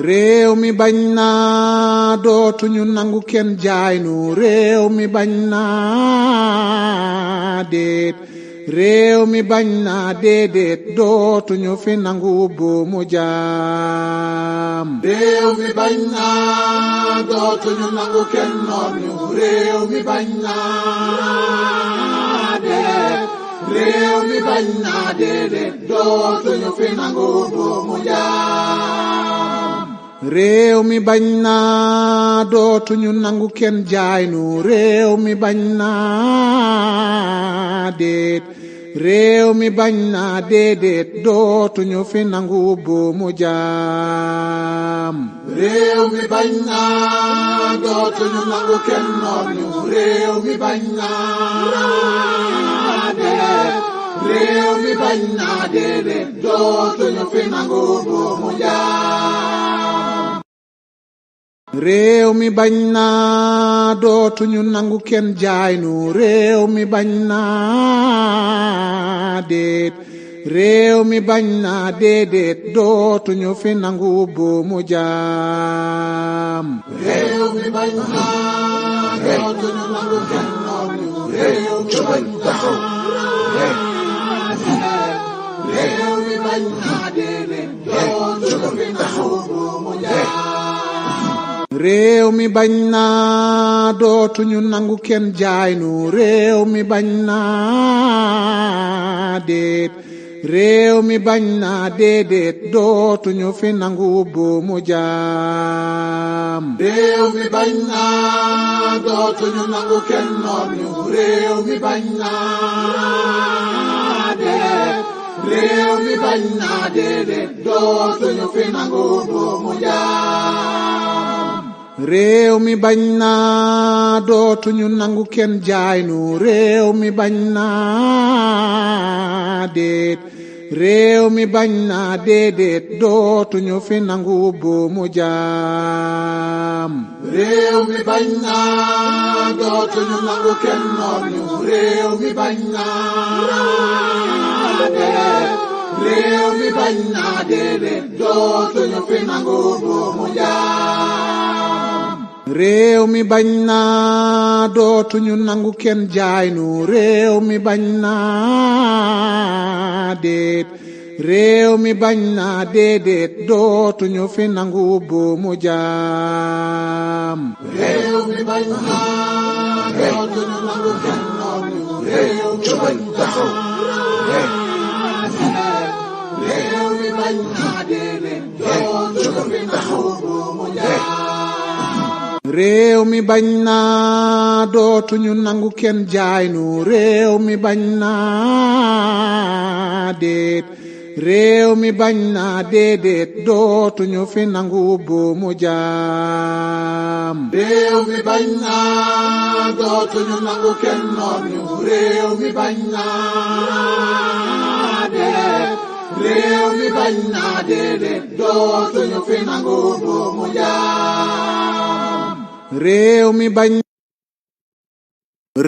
réew mi bañ naa dootuñu nangu kenn jaay nu réew mi bañ naa déet réew mi bañ naa déedéet dootuñu fi nangu buumu jaam. réew mi bañ naa dootuñu nangu kenn noot ñu réew mi bañ naa déet réew mi bañ naa déedéet dootuñu fi nangu buumu jaam. réew mi bañ naa dootuñu nangu kenn jaay nu réew mi bañ naa déet réew mi bañ naa déedéet dootuñu fi nangu buumu jaam. réew mi bañ naa dootuñu nangu kenn noot ñu réew mi bañ naa déet réew mi bañ naa déedéet dootuñu fi nangu buumu jaam. réew mi bañ naa dootuñu nangu kenn jaay nu réew mi bañ naa déet réew mi bañ naa déedéet dootuñu fi nangu buumu jaam. réew mi bañ naa dootuñu nangu kenn noot ñu réew mi bañ naa réew mi bañ naa déedéet dootuñu fi nangu buumu jaam. réew mi bañ naa dootuñu nangu kenn jaay nu réew mi bañ naa déet réew mi bañ naa déedéet dootuñu fi nangu buumu jaam. réew mi bañ naa dootuñu nangu kenn noot ñu réew mi bañ naa déet réew mi bañ naa déedéet dootuñu fi nangu buumu jaam. réew mi bañ naa dootuñu nangu kenn jaay nu réew mi bañ naa déet réew mi bañ naa déedéet dootuñu fi nangu buumu jaam. réew mi bañ naa dootuñu nangu kenn noot ñu réew mi bañ naa déet réew mi bañ naa déedéet dootuñu fi nangu buumu jaam. réew mi bañ naa dootuñu nangu kenn jaay nu réew mi bañ naa déet réew mi bañ naa déedéet dootuñu fi nangu buumu jaam. réew mi bañ naa dootuñu nangu kenn noot ñu réew mi bañ naa réew mi bañ naa déedéet dootuñu fi nangu buumu jaam. réew mi bañ naa dootuñu nangu kenn jaay nu réew mi bañ naa déet réew mi bañ naa déedéet dootuñu fi nangu buumu jaam. réew mi bañ naa dootuñu nangu kenn noot ñu réew mi bañ naa déet réew mi bañ naa déedéet dootuñu fi nangu buumu jaam. réew mi bañ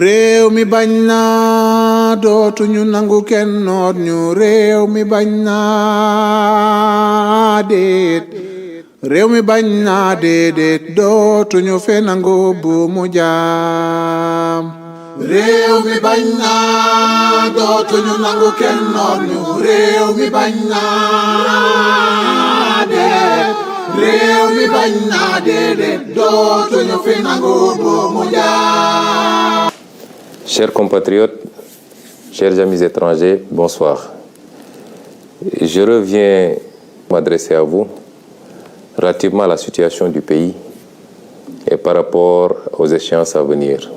réew mi bañ naa dootuñu nangu kenn noot ñu réew mi bañ naa déet réew mi bañ naa déedéet dootuñu fi nangu buumu jaam. réew mi bañ naa dootuñu nangu kenn noot ñu réew mi bañ naa déet réew mi bañ naa déedéet dootuñu fi nangu buumu jaam. Chers compatriotes, chers amis étrangers, bonsoir. Je reviens m'adresser à vous relativement à la situation du pays et par rapport aux échéances à venir.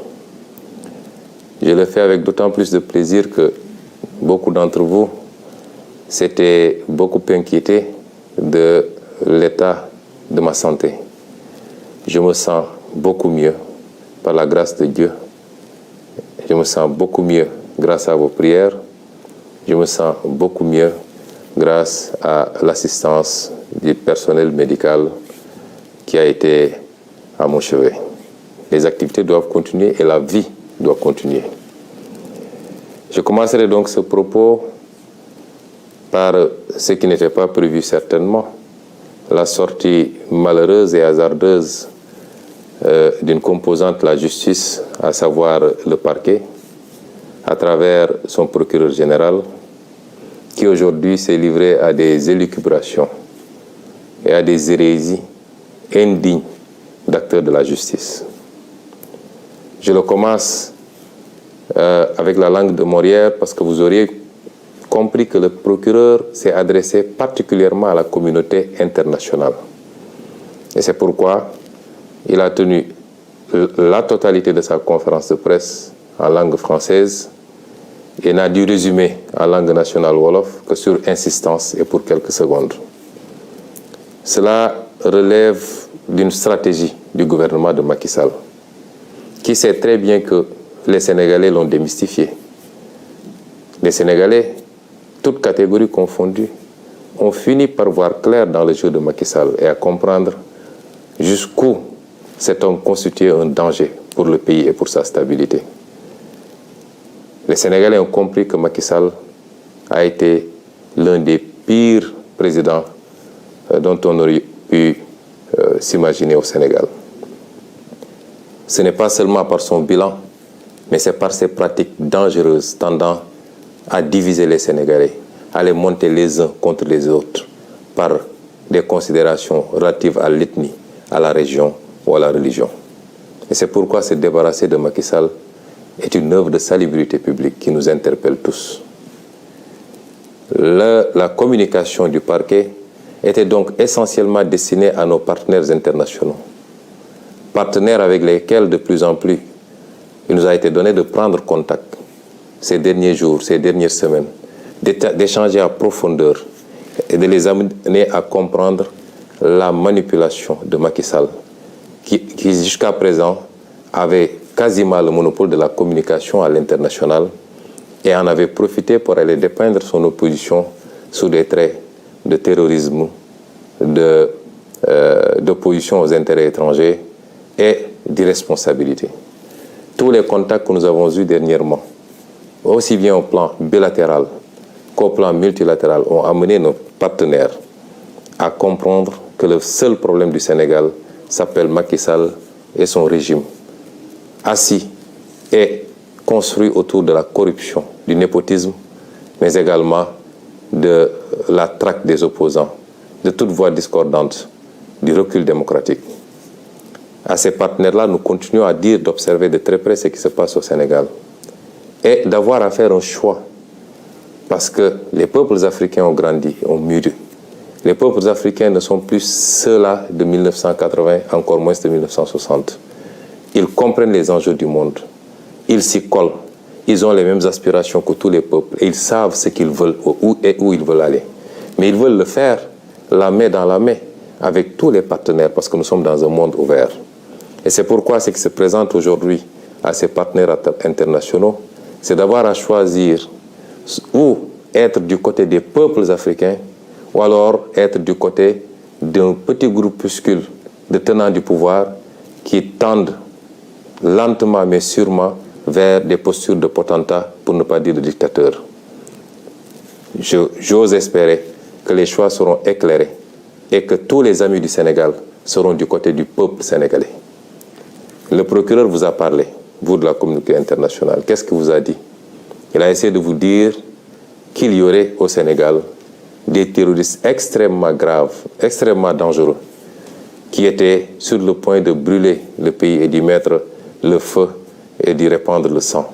Je le fais avec d'autant plus de plaisir que beaucoup d'entre vous s'étaient beaucoup inquiétés de l'état de ma santé. Je me sens beaucoup mieux par la grâce de Dieu. Je me sens beaucoup mieux grâce à vos prières. Je me sens beaucoup mieux grâce à l'assistance du personnel médical qui a été à mon chevet. Les activités doivent continuer et la vie doit continuer. Je commencerai donc ce propos par ce qui n'était pas prévu certainement, la sortie malheureuse et hasardeuse d'une composante de la justice, à savoir le parquet, à travers son procureur général, qui aujourd'hui s'est livré à des élucubrations et à des hérésies indignes d'acteurs de la justice. Je le commence avec la langue de Molière, parce que vous auriez compris que le procureur s'est adressé particulièrement à la communauté internationale. Et c'est pourquoi il a tenu la totalité de sa conférence de presse en langue française et n'a dû résumer en langue nationale wolof que sur insistance et pour quelques secondes. Cela relève d'une stratégie du gouvernement de Macky Sall, qui sait très bien que les Sénégalais l'ont démystifié. Les Sénégalais, toutes catégories confondues, ont fini par voir clair dans le jeu de Macky Sall et à comprendre jusqu'où cet homme constituait un danger pour le pays et pour sa stabilité. Les Sénégalais ont compris que Macky Sall a été l'un des pires présidents dont on aurait pu s'imaginer au Sénégal. Ce n'est pas seulement par son bilan, mais c'est par ses pratiques dangereuses tendant à diviser les Sénégalais, à les monter les uns contre les autres par des considérations relatives à l'ethnie, à la région ou à la religion. Et c'est pourquoi se débarrasser de Macky Sall est une œuvre de salubrité publique qui nous interpelle tous. La communication du parquet était donc essentiellement destinée à nos partenaires internationaux, partenaires avec lesquels de plus en plus il nous a été donné de prendre contact ces derniers jours, ces dernières semaines, d'échanger à profondeur et de les amener à comprendre la manipulation de Macky Sall, qui jusqu'à présent avait quasiment le monopole de la communication à l'international et en avait profité pour aller dépeindre son opposition sous des traits de terrorisme, d'opposition aux intérêts étrangers et d'irresponsabilité. Tous les contacts que nous avons eus dernièrement, aussi bien au plan bilatéral qu'au plan multilatéral, ont amené nos partenaires à comprendre que le seul problème du Sénégal s'appelle Macky Sall et son régime, assis et construit autour de la corruption, du népotisme, mais également de la traque des opposants, de toute voix discordante, du recul démocratique. À ces partenaires-là, nous continuons à dire d'observer de très près ce qui se passe au Sénégal et d'avoir à faire un choix, parce que les peuples africains ont grandi, ont mûri. Les peuples africains ne sont plus ceux-là de 1980, encore moins de 1960. Ils comprennent les enjeux du monde, ils s'y collent, ils ont les mêmes aspirations que tous les peuples et ils savent ce qu'ils veulent et où ils veulent aller. Mais ils veulent le faire la main dans la main avec tous les partenaires parce que nous sommes dans un monde ouvert. Et c'est pourquoi ce qui se présente aujourd'hui à ces partenaires internationaux, c'est d'avoir à choisir ou être du côté des peuples africains ou alors être du côté d'un petit groupuscule de tenants du pouvoir qui tendent lentement mais sûrement vers des postures de potentats, pour ne pas dire de dictateurs. J'ose espérer que les choix seront éclairés et que tous les amis du Sénégal seront du côté du peuple sénégalais. Le procureur vous a parlé, vous de la communauté internationale. Qu'est-ce qu'il vous a dit? Il a essayé de vous dire qu'il y aurait au Sénégal des terroristes extrêmement graves, extrêmement dangereux, qui étaient sur le point de brûler le pays et d'y mettre le feu et d'y répandre le sang.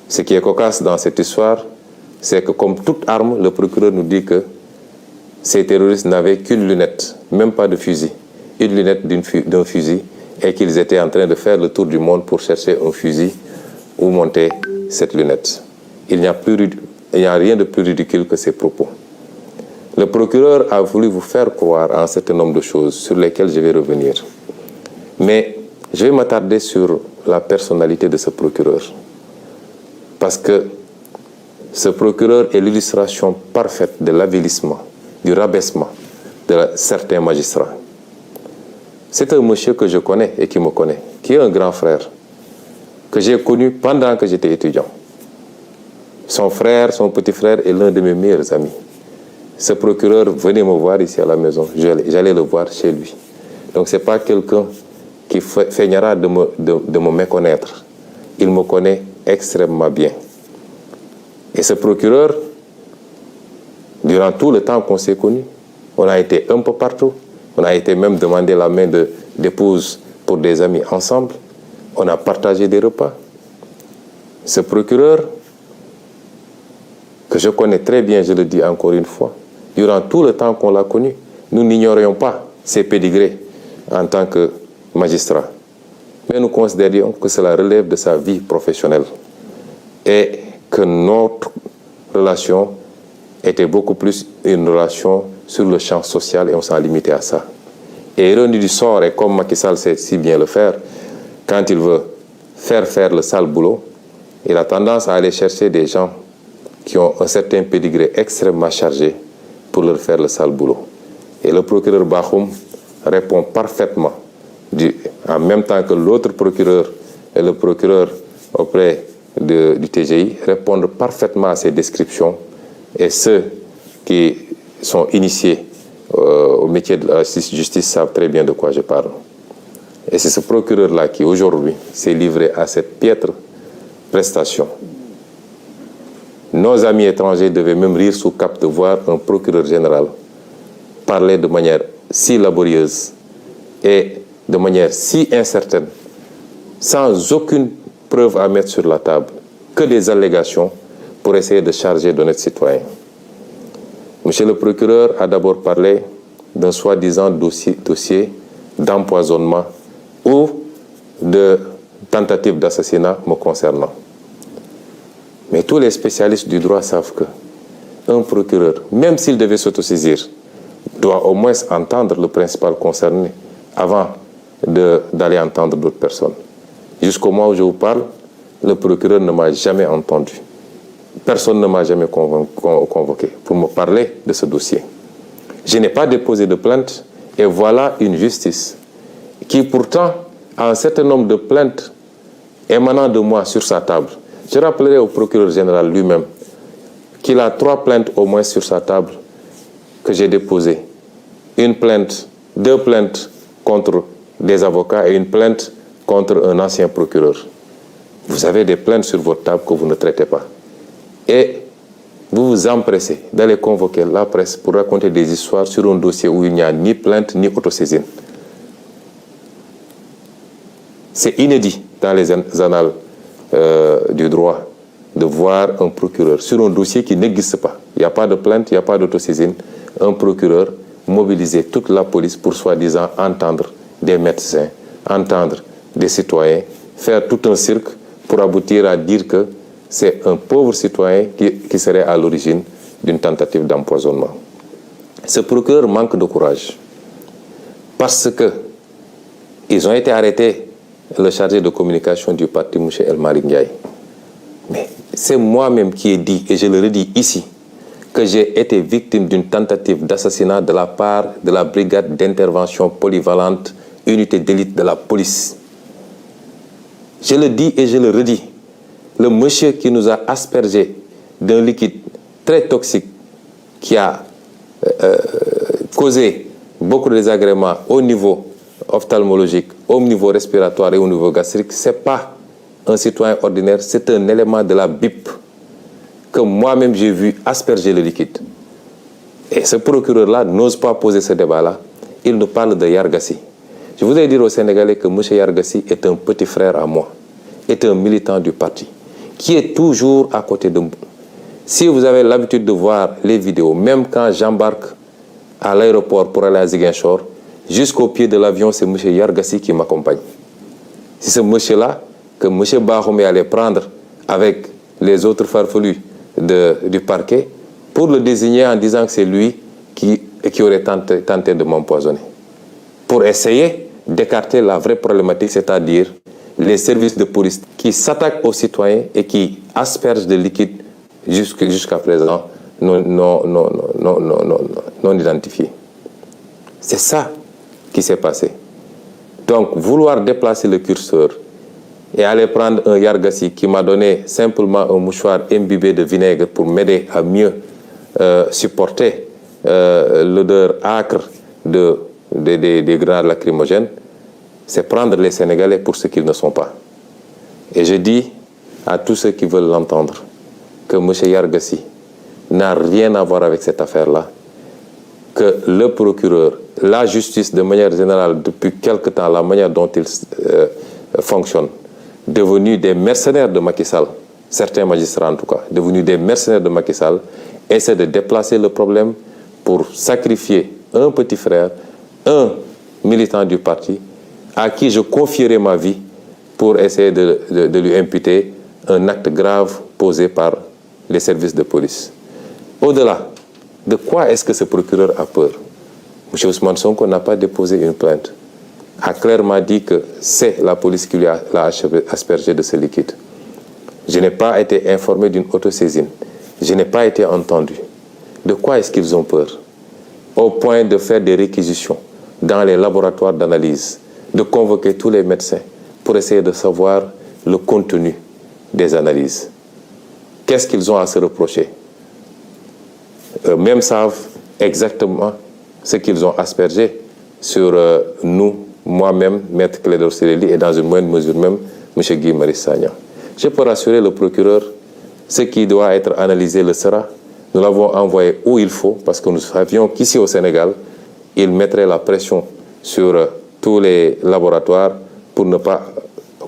Ce qui est cocasse dans cette histoire, c'est que comme toute arme, le procureur nous dit que ces terroristes n'avaient qu'une lunette, même pas de fusil, une lunette d'un fusil, et qu'ils étaient en train de faire le tour du monde pour chercher un fusil où monter cette lunette. Il n'y a rien de plus ridicule que ces propos. Le procureur a voulu vous faire croire à un certain nombre de choses sur lesquelles je vais revenir. Mais je vais m'attarder sur la personnalité de ce procureur. Parce que ce procureur est l'illustration parfaite de l'avilissement, du rabaissement de certains magistrats. C'est un monsieur que je connais et qui me connaît, qui est un grand frère, que j'ai connu pendant que j'étais étudiant. Son frère, son petit frère est l'un de mes meilleurs amis. Ce procureur venait me voir ici à la maison, j'allais le voir chez lui. Donc ce n'est pas quelqu'un qui feignera de me méconnaître. Il me connaît extrêmement bien. Et ce procureur, durant tout le temps qu'on s'est connus, on a été un peu partout. On a été même demander la main d'épouse pour des amis ensemble. On a partagé des repas. Ce procureur, que je connais très bien, je le dis encore une fois, durant tout le temps qu'on l'a connu, nous n'ignorions pas ses pédigrés en tant que magistrat. Mais nous considérions que cela relève de sa vie professionnelle et que notre relation était beaucoup plus une relation sur le champ social et on s'en limitait à ça. Et ironie du sort, et comme Macky Sall sait si bien le faire, quand il veut faire le sale boulot, il a tendance à aller chercher des gens qui ont un certain pédigré extrêmement chargé pour leur faire le sale boulot. Et le procureur Bakhoum répond parfaitement, en même temps que l'autre procureur et le procureur auprès du TGI répondent parfaitement à ces descriptions. Et ceux qui sont initiés au métier de la justice savent très bien de quoi je parle. Et c'est ce procureur-là qui, aujourd'hui, s'est livré à cette piètre prestation. Nos amis étrangers devaient même rire sous cap de voir un procureur général parler de manière si laborieuse et de manière si incertaine, sans aucune preuve à mettre sur la table, que des allégations pour essayer de charger d'honnêtes citoyens. Monsieur le procureur a d'abord parlé d'un soi-disant dossier d'empoisonnement ou de tentative d'assassinat me concernant. Mais tous les spécialistes du droit savent que un procureur, même s'il devait s'autosaisir, doit au moins entendre le principal concerné avant d'aller entendre d'autres personnes. Jusqu'au moment où je vous parle, le procureur ne m'a jamais entendu. Personne ne m'a jamais convoqué pour me parler de ce dossier. Je n'ai pas déposé de plainte et voilà une justice qui pourtant a un certain nombre de plaintes émanant de moi sur sa table. Je rappellerai au procureur général lui-même qu'il a 3 plaintes au moins sur sa table que j'ai déposées. Une plainte, 2 plaintes contre des avocats et une plainte contre un ancien procureur. Vous avez des plaintes sur votre table que vous ne traitez pas. Et vous vous empressez d'aller convoquer la presse pour raconter des histoires sur un dossier où il n'y a ni plainte ni autosaisine. C'est inédit dans les annales du droit de voir un procureur sur un dossier qui n'existe pas. Il n'y a pas de plainte, il n'y a pas d'autosaisine. Un procureur mobiliser toute la police pour soi-disant entendre des médecins, entendre des citoyens, faire tout un cirque pour aboutir à dire que c'est un pauvre citoyen qui serait à l'origine d'une tentative d'empoisonnement. Ce procureur manque de courage parce que ils ont été arrêtés, le chargé de communication du parti, M. El Malick Ndiaye. Mais c'est moi-même qui ai dit, et je le redis ici, que j'ai été victime d'une tentative d'assassinat de la part de la brigade d'intervention polyvalente, unité d'élite de la police. Je le dis et je le redis. Le monsieur qui nous a aspergé d'un liquide très toxique qui a causé beaucoup de désagréments au niveau ophtalmologique, au niveau respiratoire et au niveau gastrique, ce n'est pas un citoyen ordinaire, c'est un élément de la BIP que moi-même j'ai vu asperger le liquide. Et ce procureur-là n'ose pas poser ce débat-là. Il nous parle de Yargassi. Je voudrais dire aux Sénégalais que M. Yargassi est un petit frère à moi, est un militant du parti, qui est toujours à côté de moi. Si vous avez l'habitude de voir les vidéos, même quand j'embarque à l'aéroport pour aller à Ziguinchor, jusqu'au pied de l'avion, c'est M. Yargassi qui m'accompagne. C'est ce monsieur-là que M. Bakhoum est allé prendre avec les autres farfelus du parquet pour le désigner en disant que c'est lui qui aurait tenté de m'empoisonner. Pour essayer d'écarter la vraie problématique, c'est-à-dire les services de police qui s'attaquent aux citoyens et qui aspergent de liquide jusqu'à présent non identifiés. C'est ça qui s'est passé. Donc, vouloir déplacer le curseur et aller prendre un Yargassi qui m'a donné simplement un mouchoir imbibé de vinaigre pour m'aider à mieux supporter l'odeur âcre des grenades lacrymogènes, c'est prendre les Sénégalais pour ce qu'ils ne sont pas. Et je dis à tous ceux qui veulent l'entendre que M. Yargassi n'a rien à voir avec cette affaire-là, que le procureur, la justice de manière générale, depuis quelque temps, la manière dont il fonctionne, devenus des mercenaires de Macky Sall, certains magistrats en tout cas, devenus des mercenaires de Macky Sall, essaient de déplacer le problème pour sacrifier un petit frère, un militant du parti, à qui je confierai ma vie pour essayer de lui imputer un acte grave posé par les services de police. Au-delà, de quoi est-ce que ce procureur a peur? M. Ousmane Sonko n'a pas déposé une plainte, a clairement dit que c'est la police qui lui a aspergé de ce liquide. Je n'ai pas été informé d'une autosaisine. Je n'ai pas été entendu. De quoi est-ce qu'ils ont peur? Au point de faire des réquisitions dans les laboratoires d'analyse, de convoquer tous les médecins pour essayer de savoir le contenu des analyses. Qu'est-ce qu'ils ont à se reprocher? Eux-mêmes savent exactement ce qu'ils ont aspergé sur nous, moi-même, Maître Clédor Ciré Ly, et dans une moindre mesure même, M. Guy Marius Sagna. Je peux rassurer le procureur, ce qui doit être analysé le sera. Nous l'avons envoyé où il faut, parce que nous savions qu'ici au Sénégal, il mettrait la pression sur tous les laboratoires pour ne pas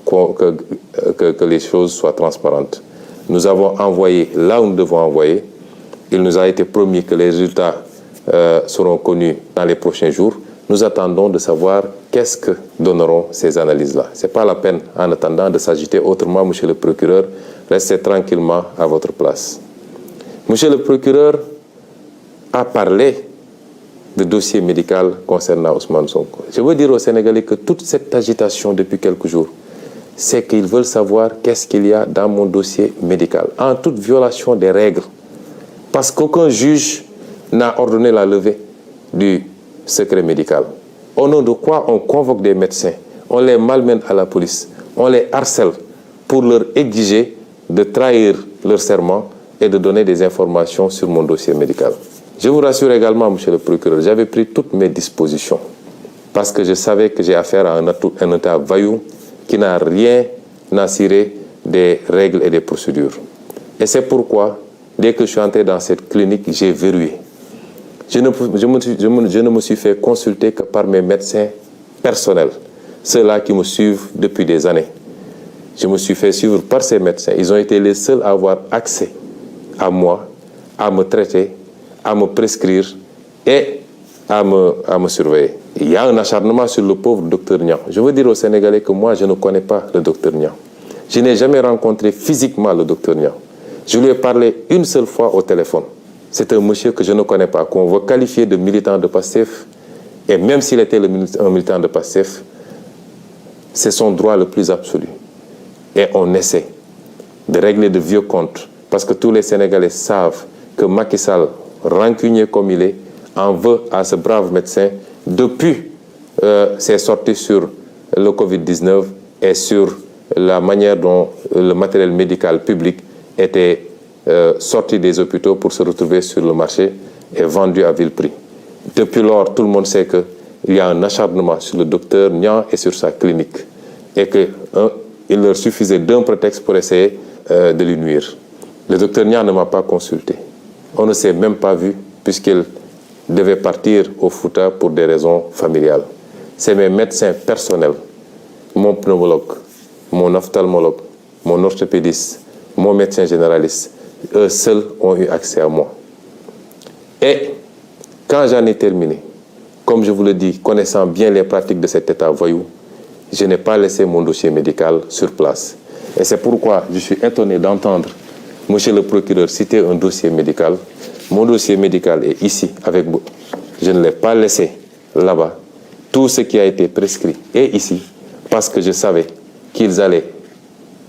que les choses soient transparentes. Nous avons envoyé là où nous devons envoyer. Il nous a été promis que les résultats seront connus dans les prochains jours. Nous attendons de savoir qu'est-ce que donneront ces analyses-là. Ce n'est pas la peine, en attendant, de s'agiter autrement, monsieur le procureur. Restez tranquillement à votre place. Monsieur le procureur a parlé de dossier médical concernant Ousmane Sonko. Je veux dire aux Sénégalais que toute cette agitation depuis quelques jours, c'est qu'ils veulent savoir qu'est-ce qu'il y a dans mon dossier médical, en toute violation des règles. Parce qu'aucun juge n'a ordonné la levée du secret médical. Au nom de quoi on convoque des médecins, on les malmène à la police, on les harcèle pour leur exiger de trahir leur serment et de donner des informations sur mon dossier médical. Je vous rassure également, monsieur le procureur, j'avais pris toutes mes dispositions parce que je savais que j'ai affaire à un État vaillou qui n'a rien à cirer des règles et des procédures. Et c'est pourquoi, dès que je suis entré dans cette clinique, j'ai verrouillé. Je ne me suis fait consulter que par mes médecins personnels, ceux-là qui me suivent depuis des années. Je me suis fait suivre par ces médecins. Ils ont été les seuls à avoir accès à moi, à me traiter, à me prescrire et à me surveiller. Il y a un acharnement sur le pauvre docteur Niang. Je veux dire aux Sénégalais que moi, je ne connais pas le docteur Niang. Je n'ai jamais rencontré physiquement le docteur Niang. Je lui ai parlé une seule fois au téléphone. C'est un monsieur que je ne connais pas, qu'on veut qualifier de militant de Pastef. Et même s'il était un militant de Pastef, c'est son droit le plus absolu. Et on essaie de régler de vieux comptes. Parce que tous les Sénégalais savent que Macky Sall, rancunier comme il est, en veut à ce brave médecin depuis ses sorties sur le Covid-19 et sur la manière dont le matériel médical public était sorti des hôpitaux pour se retrouver sur le marché et vendu à vil prix. Depuis lors, tout le monde sait qu'il y a un acharnement sur le docteur Niang et sur sa clinique et qu'il leur suffisait d'un prétexte pour essayer de lui nuire. Le docteur Niang ne m'a pas consulté. On ne s'est même pas vu puisqu'il devait partir au Fouta pour des raisons familiales. C'est mes médecins personnels, mon pneumologue, mon ophtalmologue, mon orthopédiste, mon médecin généraliste, eux seuls ont eu accès à moi. Et quand j'en ai terminé, comme je vous le dis, connaissant bien les pratiques de cet État voyou, je n'ai pas laissé mon dossier médical sur place. Et c'est pourquoi je suis étonné d'entendre monsieur le procureur citer un dossier médical. Mon dossier médical est ici avec vous. Je ne l'ai pas laissé là-bas. Tout ce qui a été prescrit est ici parce que je savais qu'ils allaient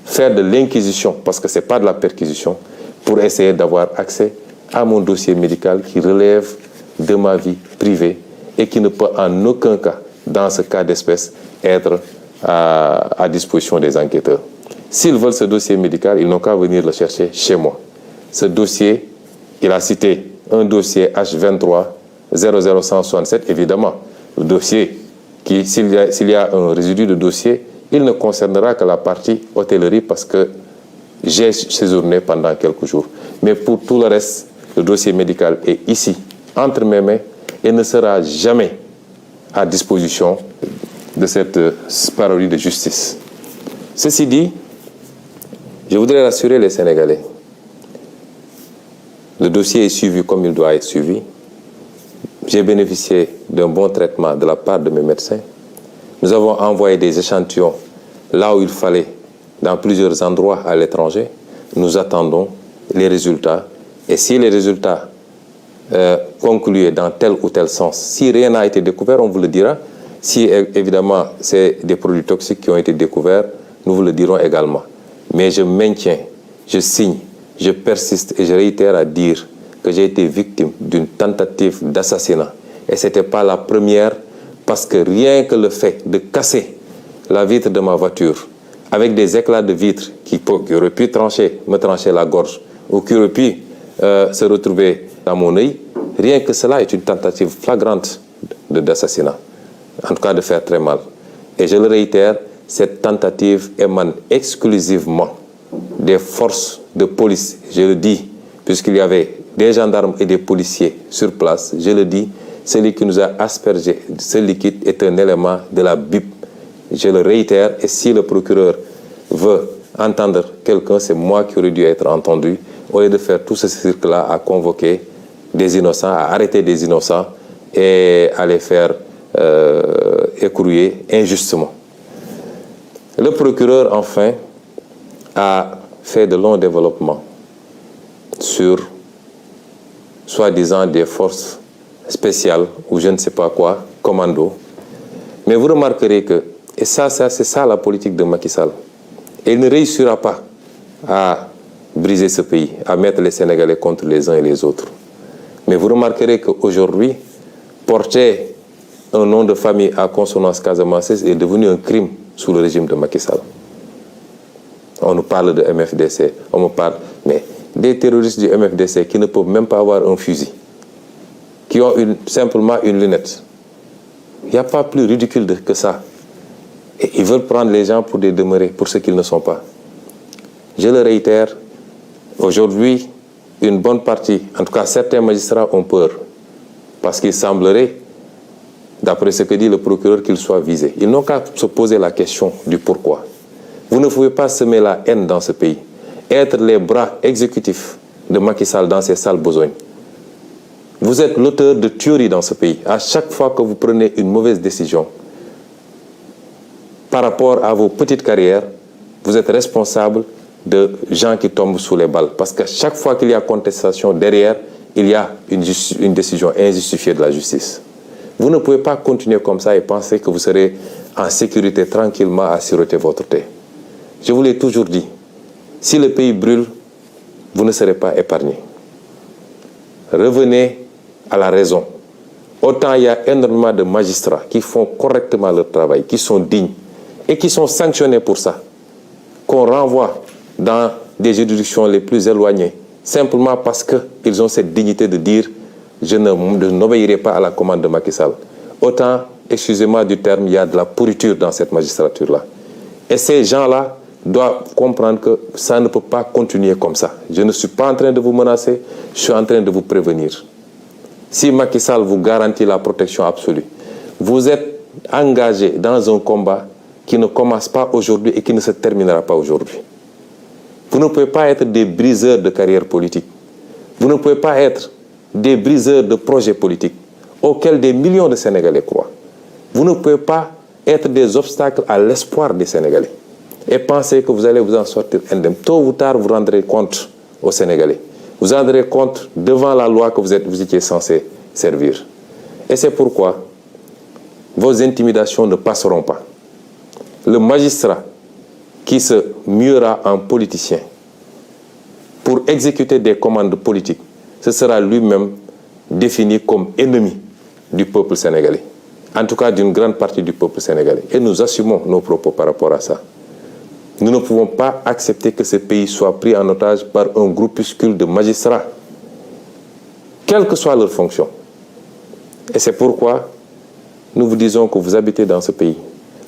faire de l'inquisition, parce que ce n'est pas de la perquisition, pour essayer d'avoir accès à mon dossier médical qui relève de ma vie privée et qui ne peut en aucun cas, dans ce cas d'espèce, être à disposition des enquêteurs. S'ils veulent ce dossier médical, ils n'ont qu'à venir le chercher chez moi. Ce dossier, il a cité un dossier H23 00167, évidemment. Le dossier, s'il y a un résidu de dossier, il ne concernera que la partie hôtellerie parce que j'ai séjourné pendant quelques jours. Mais pour tout le reste, le dossier médical est ici, entre mes mains, et ne sera jamais à disposition de cette parodie de justice. Ceci dit, Je voudrais rassurer les Sénégalais. Le dossier est suivi comme il doit être suivi. J'ai bénéficié d'un bon traitement de la part de mes médecins. Nous avons envoyé des échantillons là où il fallait, dans plusieurs endroits à l'étranger. Nous attendons les résultats. Et si les résultats concluaient dans tel ou tel sens, si rien n'a été découvert, on vous le dira. Si évidemment c'est des produits toxiques qui ont été découverts, nous vous le dirons également. Mais je maintiens, je signe, je persiste et je réitère à dire que j'ai été victime d'une tentative d'assassinat. Et ce n'était pas la première, parce que rien que le fait de casser la vitre de ma voiture avec des éclats de vitre qui auraient pu me trancher la gorge ou qui auraient pu se retrouver dans mon œil, rien que cela est une tentative flagrante d'assassinat. En tout cas de faire très mal. Et je le réitère, cette tentative émane exclusivement des forces de police. Je le dis, puisqu'il y avait des gendarmes et des policiers sur place, je le dis, celui qui nous a aspergé ce liquide est un élément de la BIP. Je le réitère, et si le procureur veut entendre quelqu'un, c'est moi qui aurais dû être entendu, au lieu de faire tout ce cirque-là à convoquer des innocents, à arrêter des innocents et à les faire écrouiller injustement. Le procureur, enfin, a fait de longs développements sur, soi-disant, des forces spéciales, ou je ne sais pas quoi, commando. Mais vous remarquerez que, et ça c'est ça la politique de Macky Sall, il ne réussira pas à briser ce pays, à mettre les Sénégalais contre les uns et les autres. Mais vous remarquerez qu'aujourd'hui, porter un nom de famille à consonance casamançaise est devenu un crime sous le régime de Macky Sall. On nous parle de MFDC, on me parle, mais des terroristes du MFDC qui ne peuvent même pas avoir un fusil, qui ont simplement une lunette. Il n'y a pas plus ridicule que ça. Et ils veulent prendre les gens pour des demeurés, pour ce qu'ils ne sont pas. Je le réitère, aujourd'hui, une bonne partie, en tout cas certains magistrats ont peur, parce qu'il semblerait, d'après ce que dit le procureur, qu'ils soient visés. Ils n'ont qu'à se poser la question du pourquoi. Vous ne pouvez pas semer la haine dans ce pays, être les bras exécutifs de Macky Sall dans ses sales besognes. Vous êtes l'auteur de tueries dans ce pays. À chaque fois que vous prenez une mauvaise décision par rapport à vos petites carrières, vous êtes responsable de gens qui tombent sous les balles. Parce qu'à chaque fois qu'il y a contestation derrière, il y a une décision injustifiée de la justice. Vous ne pouvez pas continuer comme ça et penser que vous serez en sécurité tranquillement à siroter votre thé. Je vous l'ai toujours dit, si le pays brûle, vous ne serez pas épargné. Revenez à la raison. Autant il y a énormément de magistrats qui font correctement leur travail, qui sont dignes et qui sont sanctionnés pour ça, qu'on renvoie dans des juridictions les plus éloignées, simplement parce qu'ils ont cette dignité de dire « je n'obéirai pas à la commande de Macky Sall ». Autant, excusez-moi du terme, il y a de la pourriture dans cette magistrature-là. Et ces gens-là doivent comprendre que ça ne peut pas continuer comme ça. Je ne suis pas en train de vous menacer, je suis en train de vous prévenir. Si Macky Sall vous garantit la protection absolue, vous êtes engagé dans un combat qui ne commence pas aujourd'hui et qui ne se terminera pas aujourd'hui. Vous ne pouvez pas être des briseurs de carrière politique. Vous ne pouvez pas être des briseurs de projets politiques auxquels des millions de Sénégalais croient. Vous ne pouvez pas être des obstacles à l'espoir des Sénégalais et penser que vous allez vous en sortir indemne. Tôt ou tard, vous rendrez compte aux Sénégalais. Vous rendrez compte devant la loi que vous étiez censé servir. Et c'est pourquoi vos intimidations ne passeront pas. Le magistrat qui se muera en politicien pour exécuter des commandes politiques, ce sera lui-même défini comme ennemi du peuple sénégalais. En tout cas, d'une grande partie du peuple sénégalais. Et nous assumons nos propos par rapport à ça. Nous ne pouvons pas accepter que ce pays soit pris en otage par un groupuscule de magistrats, quelle que soit leur fonction. Et c'est pourquoi nous vous disons que vous habitez dans ce pays.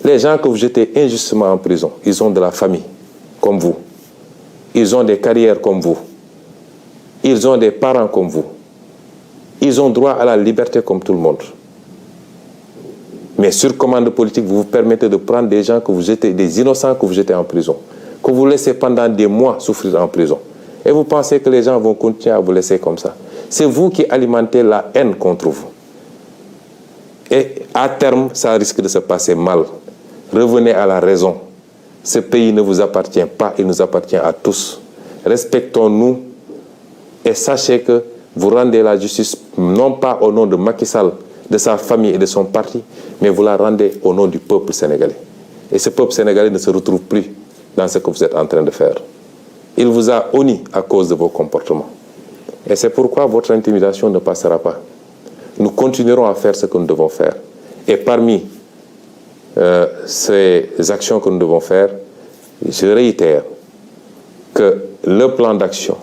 Les gens que vous jetez injustement en prison, ils ont de la famille, comme vous. Ils ont des carrières comme vous. Ils ont des parents comme vous. Ils ont droit à la liberté comme tout le monde. Mais sur commande politique, vous vous permettez de prendre des gens que vous jetez, des innocents que vous jetez en prison. que vous laissez pendant des mois souffrir en prison. Et vous pensez que les gens vont continuer à vous laisser comme ça. C'est vous qui alimentez la haine contre vous. Et à terme, ça risque de se passer mal. Revenez à la raison. Ce pays ne vous appartient pas, il nous appartient à tous. Respectons-nous et sachez que vous rendez la justice non pas au nom de Macky Sall, de sa famille et de son parti, mais vous la rendez au nom du peuple sénégalais. Et ce peuple sénégalais ne se retrouve plus dans ce que vous êtes en train de faire. Il vous a honni à cause de vos comportements. Et c'est pourquoi votre intimidation ne passera pas. Nous continuerons à faire ce que nous devons faire. Et parmi ces actions que nous devons faire, je réitère que le plan d'action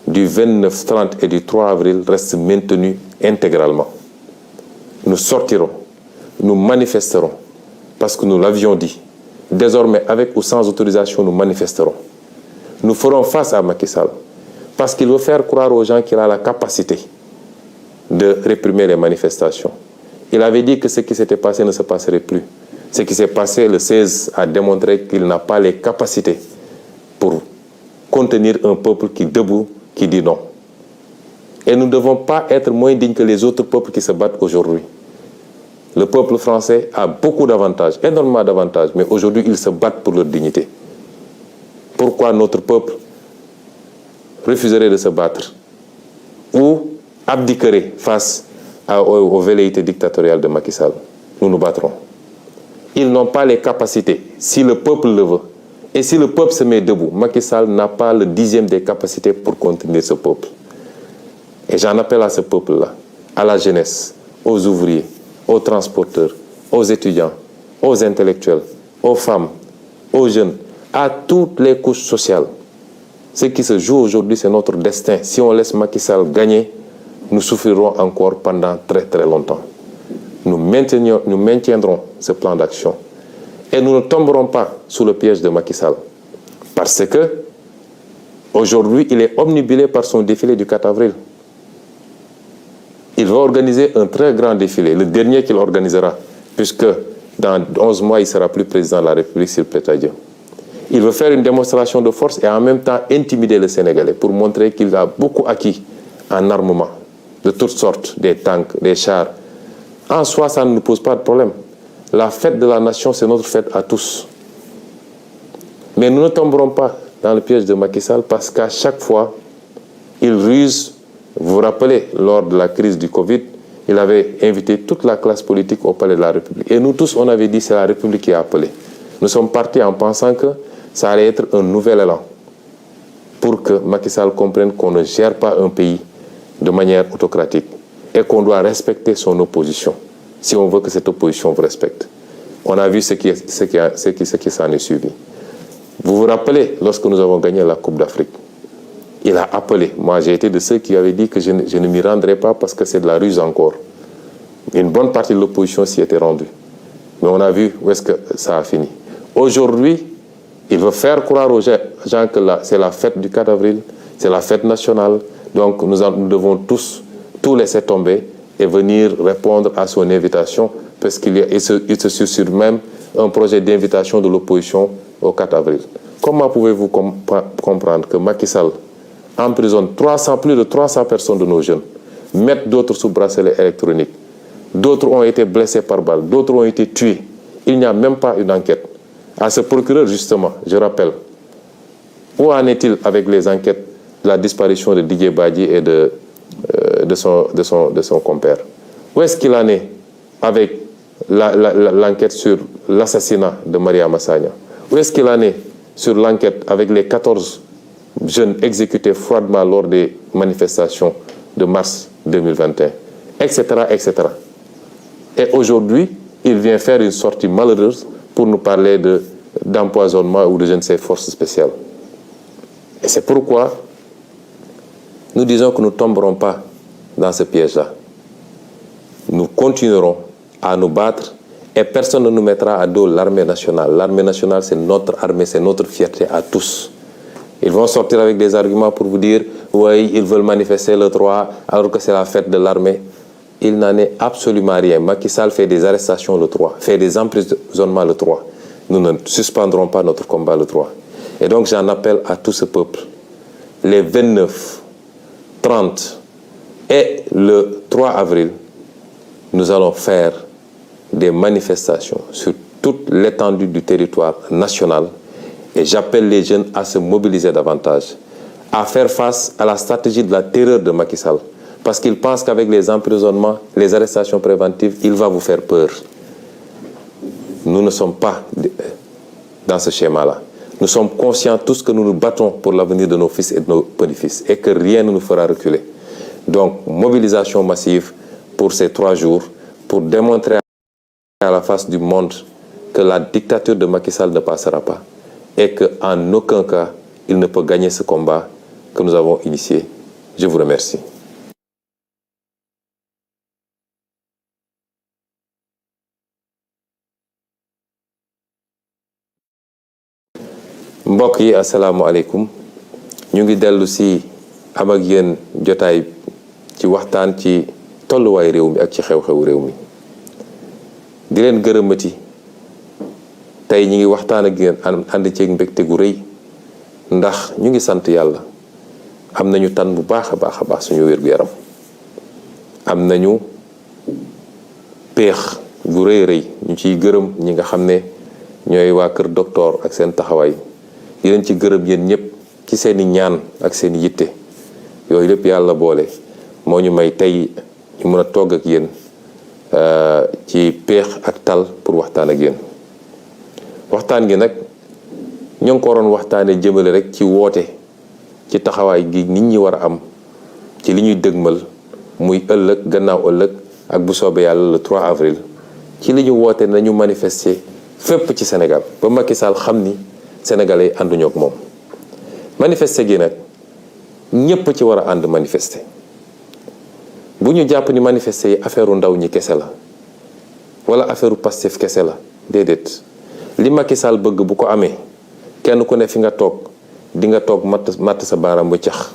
du 29, 30 et du 3 avril reste maintenu intégralement. Nous sortirons, nous manifesterons, parce que nous l'avions dit. Désormais, avec ou sans autorisation, nous manifesterons. Nous ferons face à Macky Sall, parce qu'il veut faire croire aux gens qu'il a la capacité de réprimer les manifestations. Il avait dit que ce qui s'était passé ne se passerait plus. Ce qui s'est passé le 16 a démontré qu'il n'a pas les capacités pour contenir un peuple qui debout, qui dit non. Et nous ne devons pas être moins dignes que les autres peuples qui se battent aujourd'hui. Le peuple français a beaucoup d'avantages, énormément d'avantages, mais aujourd'hui, ils se battent pour leur dignité. Pourquoi notre peuple refuserait de se battre ou abdiquerait face aux velléités dictatoriales de Macky Sall? Nous nous battrons. Ils n'ont pas les capacités, si le peuple le veut. Et si le peuple se met debout, Macky Sall n'a pas le 10e des capacités pour contenir ce peuple. Et j'en appelle à ce peuple-là, à la jeunesse, aux ouvriers, aux transporteurs, aux étudiants, aux intellectuels, aux femmes, aux jeunes, à toutes les couches sociales. Ce qui se joue aujourd'hui, c'est notre destin. Si on laisse Macky Sall gagner, nous souffrirons encore pendant très très longtemps. Nous maintiendrons ce plan d'action. Et nous ne tomberons pas sous le piège de Macky Sall. Parce que, aujourd'hui, il est omnibulé par son défilé du 4 avril. Il va organiser un très grand défilé, le dernier qu'il organisera, puisque dans 11 mois, il ne sera plus président de la République, s'il plaît à Dieu. Il veut faire une démonstration de force et en même temps intimider le Sénégalais pour montrer qu'il a beaucoup acquis en armement, de toutes sortes, des tanks, des chars. En soi, ça ne nous pose pas de problème. La fête de la nation, c'est notre fête à tous. Mais nous ne tomberons pas dans le piège de Macky Sall parce qu'à chaque fois, il ruse. Vous vous rappelez, lors de la crise du Covid, il avait invité toute la classe politique au palais de la République. Et nous tous, on avait dit que c'est la République qui a appelé. Nous sommes partis en pensant que ça allait être un nouvel élan pour que Macky Sall comprenne qu'on ne gère pas un pays de manière autocratique et qu'on doit respecter son opposition, si on veut que cette opposition vous respecte. On a vu ce qui s'en est suivi. Vous vous rappelez, lorsque nous avons gagné la Coupe d'Afrique, il a appelé. Moi, j'ai été de ceux qui avaient dit que je ne m'y rendrai pas parce que c'est de la ruse encore. Une bonne partie de l'opposition s'y était rendue. Mais on a vu où est-ce que ça a fini. Aujourd'hui, il veut faire croire aux gens que c'est la fête du 4 avril, c'est la fête nationale. Donc, nous devons tous tout laisser tomber et venir répondre à son invitation parce qu'il se susurre même un projet d'invitation de l'opposition au 4 avril. Comment pouvez-vous comprendre que Macky Sall emprisonne plus de 300 personnes de nos jeunes, mettent d'autres sous bracelet électronique, d'autres ont été blessés par balle, d'autres ont été tués. Il n'y a même pas une enquête. À ce procureur, justement, je rappelle, où en est-il avec les enquêtes de la disparition de Didier Badji et de son compère? Où est-ce qu'il en est avec l'enquête sur l'assassinat de Maria Massagna? Où est-ce qu'il en est sur l'enquête avec les 14 jeunes exécutés froidement lors des manifestations de mars 2021, etc., etc. Et aujourd'hui, il vient faire une sortie malheureuse pour nous parler d'empoisonnement ou de je ne sais forces spéciales. Et c'est pourquoi nous disons que nous ne tomberons pas dans ce piège-là. Nous continuerons à nous battre et personne ne nous mettra à dos l'armée nationale. L'armée nationale, c'est notre armée, c'est notre fierté à tous. Ils vont sortir avec des arguments pour vous dire « oui, ils veulent manifester le 3 alors que c'est la fête de l'armée ». Il n'en est absolument rien. Macky Sall fait des arrestations le 3, fait des emprisonnements le 3. Nous ne suspendrons pas notre combat le 3. Et donc j'en appelle à tout ce peuple. Les 29, 30 et le 3 avril, nous allons faire des manifestations sur toute l'étendue du territoire national. Et j'appelle les jeunes à se mobiliser davantage, à faire face à la stratégie de la terreur de Macky Sall. Parce qu'il pense qu'avec les emprisonnements, les arrestations préventives, il va vous faire peur. Nous ne sommes pas dans ce schéma-là. Nous sommes conscients tous que nous nous battons pour l'avenir de nos fils et de nos petits-fils et que rien ne nous fera reculer. Donc, mobilisation massive pour ces 3 jours pour démontrer à la face du monde que la dictature de Macky Sall ne passera pas et qu'en aucun cas, il ne peut gagner ce combat que nous avons initié. Je vous remercie. mbokk yi asalaamualeykum ñu ngi dellu si am ak yéen jotaay ci waxtaan ci tolluwaay réew mi ak ci xew-xewu réew mi di leen gërëmati tey ñi ngi waxtaan ak yéen ànd ceeg mbégte gu rëy ndax ñu ngi sant yàlla am nañu tan bu baax a baax suñu wér-gu-yaram am nañu peex gu rëy ñu ciy gërëm ñi nga xam ne ñooy waa kër docteur ak seen taxawaay di leen ci gërëm yéen ñëpp ci seeni ñaan ak seeni yitte yooyu lépp yàlla boole moo ñu may tey ñu mën a togg ak yéen ci peex ak tal pour waxtaan ak yéen waxtaan gi nag ñoo ngi ko waroon waxtaane jëmale rek ci woote ci taxawaay gi nit ñi war a am ci li ñuy dëgmal muy ëllëg gannaaw ëllëg ak bu soobee yàlla le 3 avril ci li ñu woote nañu manifester fépp ci Sénégal ba Macky Sall xam ni Sénégalais yi ànduñoo ak moom manifester gi nag ñépp ci war a ànd manifester bu ñu jàpp ni manifester yi affaire ndaw ñi kese la wala affaire Pastef kese la déedéet li Macky Sall bëgg bu ko amee kenn ku ne fi nga toog di nga toog matt sa baaraam ba cax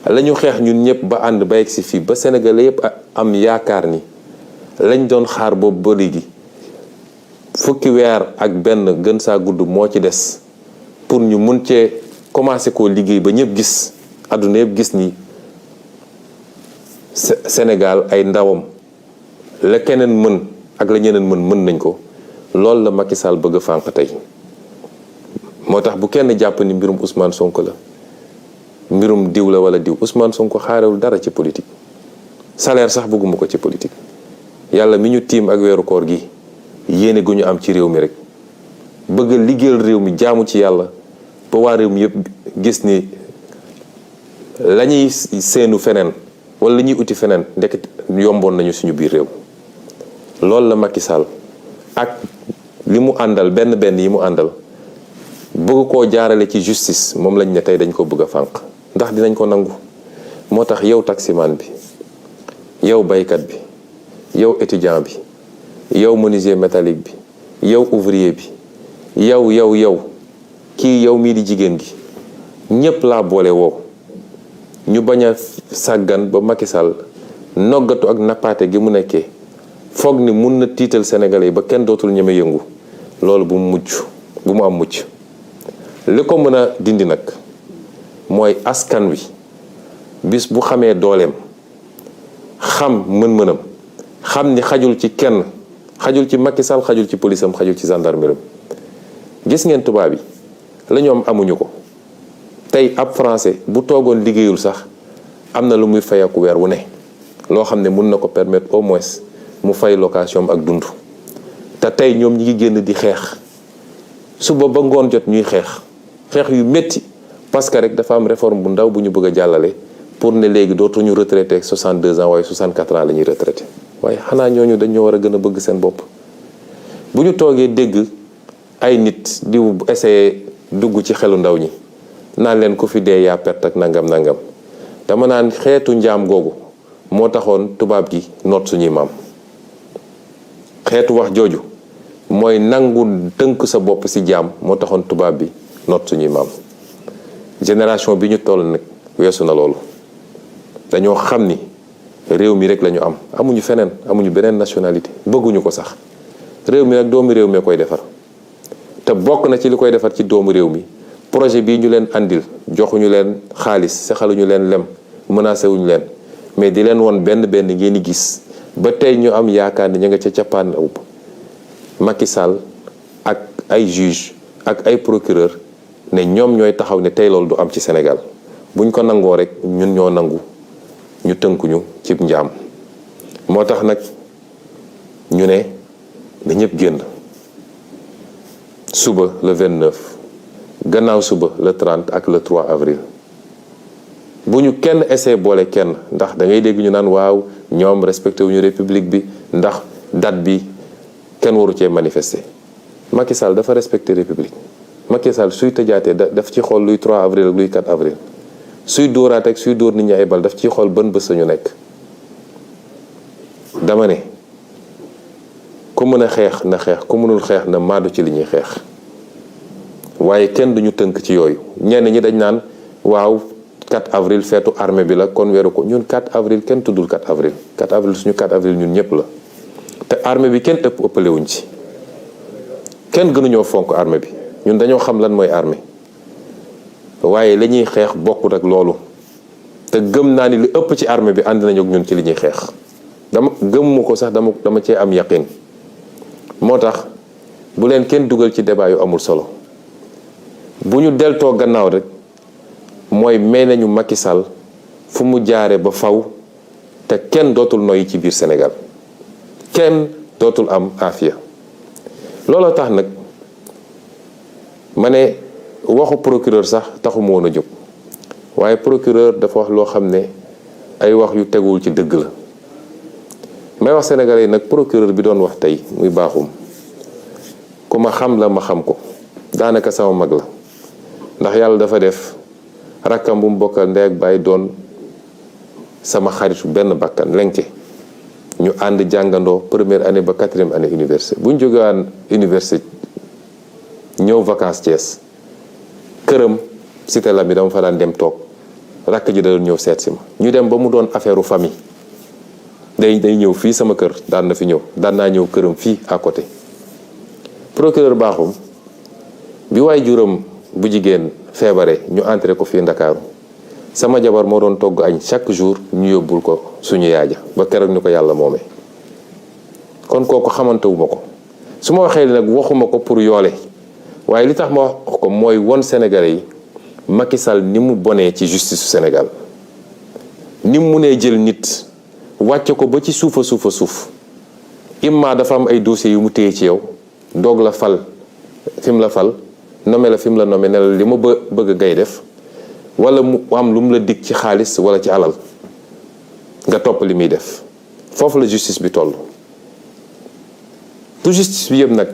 la ñu xeex ñun ñëpp ba ànd ba yegg si fii ba Sénégalais yëpp am yaakaar ni lañ doon xaar boobu ba léegi fukki weer ak benn gën saa gudd moo ci des pour ñu mun cee commencé koo liggéey ba ñëpp gis àdduna yëpp gis ni Sénégal ay ndawam la keneen mën ak la ñeneen mën nañ ko loolu la Macky Sall bëgg a fànq tey moo tax bu kenn jàpp ni mbirum Ousmane Sonko la mbirum diw la wala diw Ousmane Sonko xaarewul dara ci politique salaire sax bëgguma ko ci politique yàlla mi ñu tiim ak weeru koor gi yéene gu ñu am ci réew mi rek bëgg a liggéeyal réew mi jaamu ci yàlla ba waa réew mi yëpp gis ni la ñuy seenu feneen wala la ñuy uti feneen ndekk yomboon nañu suñu biir réew loolu la Macky Sall ak li mu àndal benn yi mu àndal bëgg koo jaarale ci justice moom lañ ne tey dañ ko bëgg a fànq ndax dinañ ko nangu moo tax yow taximan bi yow baykat bi yow étudiant bi yow menuisier métallique bi yow ouvrier bi yow kii yow mii di jigéen gi ñépp laa boole woo ñu bañ a sàggan ba Macky Sall noggatu ak nappaate gi mu nekkee foog ni mun na tiital Sénégalais yi ba kenn dootul ñeme yëngu loolu bu mu am mucc li ko mën a dindi nag mooy askan wi bis bu xamee dooleem xam mën-mënam xam ni xajul ci kenn xajul ci Macky Sall xajul ci police am xajul ci gendarmerie gis ngeen tubaab yi la ñoom amuñu ko tey ab français bu toogoon liggéeyul sax am na lu muy fayaku weer wu ne loo xam ne mun na ko permettre au moins mu fay location ak dund te tey ñoom ñi ngi génn di xeex suba ba ngoon jot ñuy xeex yu métti parce que rek dafa am réforme bu ndaw bu ñu bëgg a jàllale pour ne léegi dootuñu retraité 62 ans waaye 64 ans la ñuy retraité waaye xanaa ñooñu dañoo war a gën a bëgg seen bopp bu ñu toogee dégg ay nit di essayé dugg ci xelu ndaw ñi naan leen ku fi dee yaa perte ak nangam dama naan xeetu njaam googu moo taxoon tubaab gi noot suñuy maam xeetu wax jooju mooy nangu tënk sa bopp ci jaam moo taxoon tubaab bi noot suñuy maam génération bi ñu toll nag weesu na loolu dañoo xam ni réew mi rek lañu am amuñu feneen amuñu beneen nationalité bëgguñu ko sax réew mi nag doomu réew mi koy defar te bokk na ci li koy defar ci doomu réew mi projet bii ñu leen andil joxuñu leen xaalis sexaluñu leen lem menacé wuñu leen mais di leen woon benn ngeen di gis ba tey ñu am yaakaar ne ñu nga ca cappaandaw Macky Sall ak ay juge ak ay procureur ne ñoom ñooy taxaw ne tey loolu du am ci Sénégal buñ ko nangoo rek ñun ñoo nangu ñu tënkuñu cib njaam moo tax nag ñu ne na ñëpp génn suba le 29 gannaaw suba le 30 ak le 3 avril bu ñu kenn essayé boole kenn ndax da ngay dégg ñu naan waaw ñoom respecté wuñu république bi ndax date bi kenn waru cee manifester Macky Sall dafa respecté république Macky Sall suy tëjaatee daf ci xool luy 3 avril ak luy 4 avril suy dóoraat ak suy dóor nit ñi ay bal daf ciy xool ban bés sañu nekk dama ne ku mën a xeex na xeex ku mënul xeex na maadu ci li ñuy xeex waaye kenn duñu tënk ci yooyu ñenn ñi dañ naan waaw 4 avril feetu armée bi la kon weeru ko ñun 4 avril kenn tuddul 4 avril 4 avril suñu 4 avril ñun ñëpp la te armée bi kenn ëppalewuñ ci kenn gënuñoo fonk armée bi ñun dañoo xam lan mooy armée waaye li ñuy xeex bokkut ak loolu te gëm naa ni li ëpp ci armée bi ànd nañu ak ñun ci li ñuy xeex dama gëmmu ko sax dama cee am yaqin moo tax bu leen kenn dugal ci débat yu amul solo bu ñu deltoo gannaaw rek mooy may nañu Macky Sall fu mu jaare ba faw te kenn dootul noyyi ci biir Sénégal kenn dootul am afiya looloo tax nag ma ne waxu procureur sax taxu ma woon a jóg waaye procureur dafa wax loo xam ne ay wax yu teguwul ci dëgg la may wax Sénégalais yi nag procureur bi doon wax tey muy baaxum ku ma xam la ma xam ko daanaka sama mag la ndax yàlla dafa def rakkam bu mu bokkal ndey ak baay doon sama xaritu benn bakkan lenke ñu ànd jàngandoo première année ba 4e année université bu ñu jógewaan université ñëw vacances Thiès këram cité la bi dama fa daan dem toog rakk ji da doon ñëw seet si ma ñu dem ba mu doon affaire u famille day ñëw fii sama kër daan na fi ñëw daan naa ñëw këram fii à côté procureur baaxum bi waay juróom bu jigéen feebare ñu entré ko fii Ndakaaru sama jabar moo doon togg añ chaque jour ñu yóbbul ko suñu yaaja ba keroog ni ko yàlla moomee kon kooku xamantewuma ko su ma waxee nag waxuma ko pour yoole waaye li tax ma wax ko mooy won Sénégalais yi Macky Sall ni mu bonee ci justice su Sénégal ni mu munee jël nit wàcce ko ba ci suufa suuf imma dafa am ay dossiers yu mu téye ci yow doog la fal fi mu la fal nommé la fi mu la nommé ne la li ma bëgg ngay def wala mu am lu mu la dig ci xaalis wala ci alal nga topp li muy def foofu la justice bi toll du justice bi yëpp nag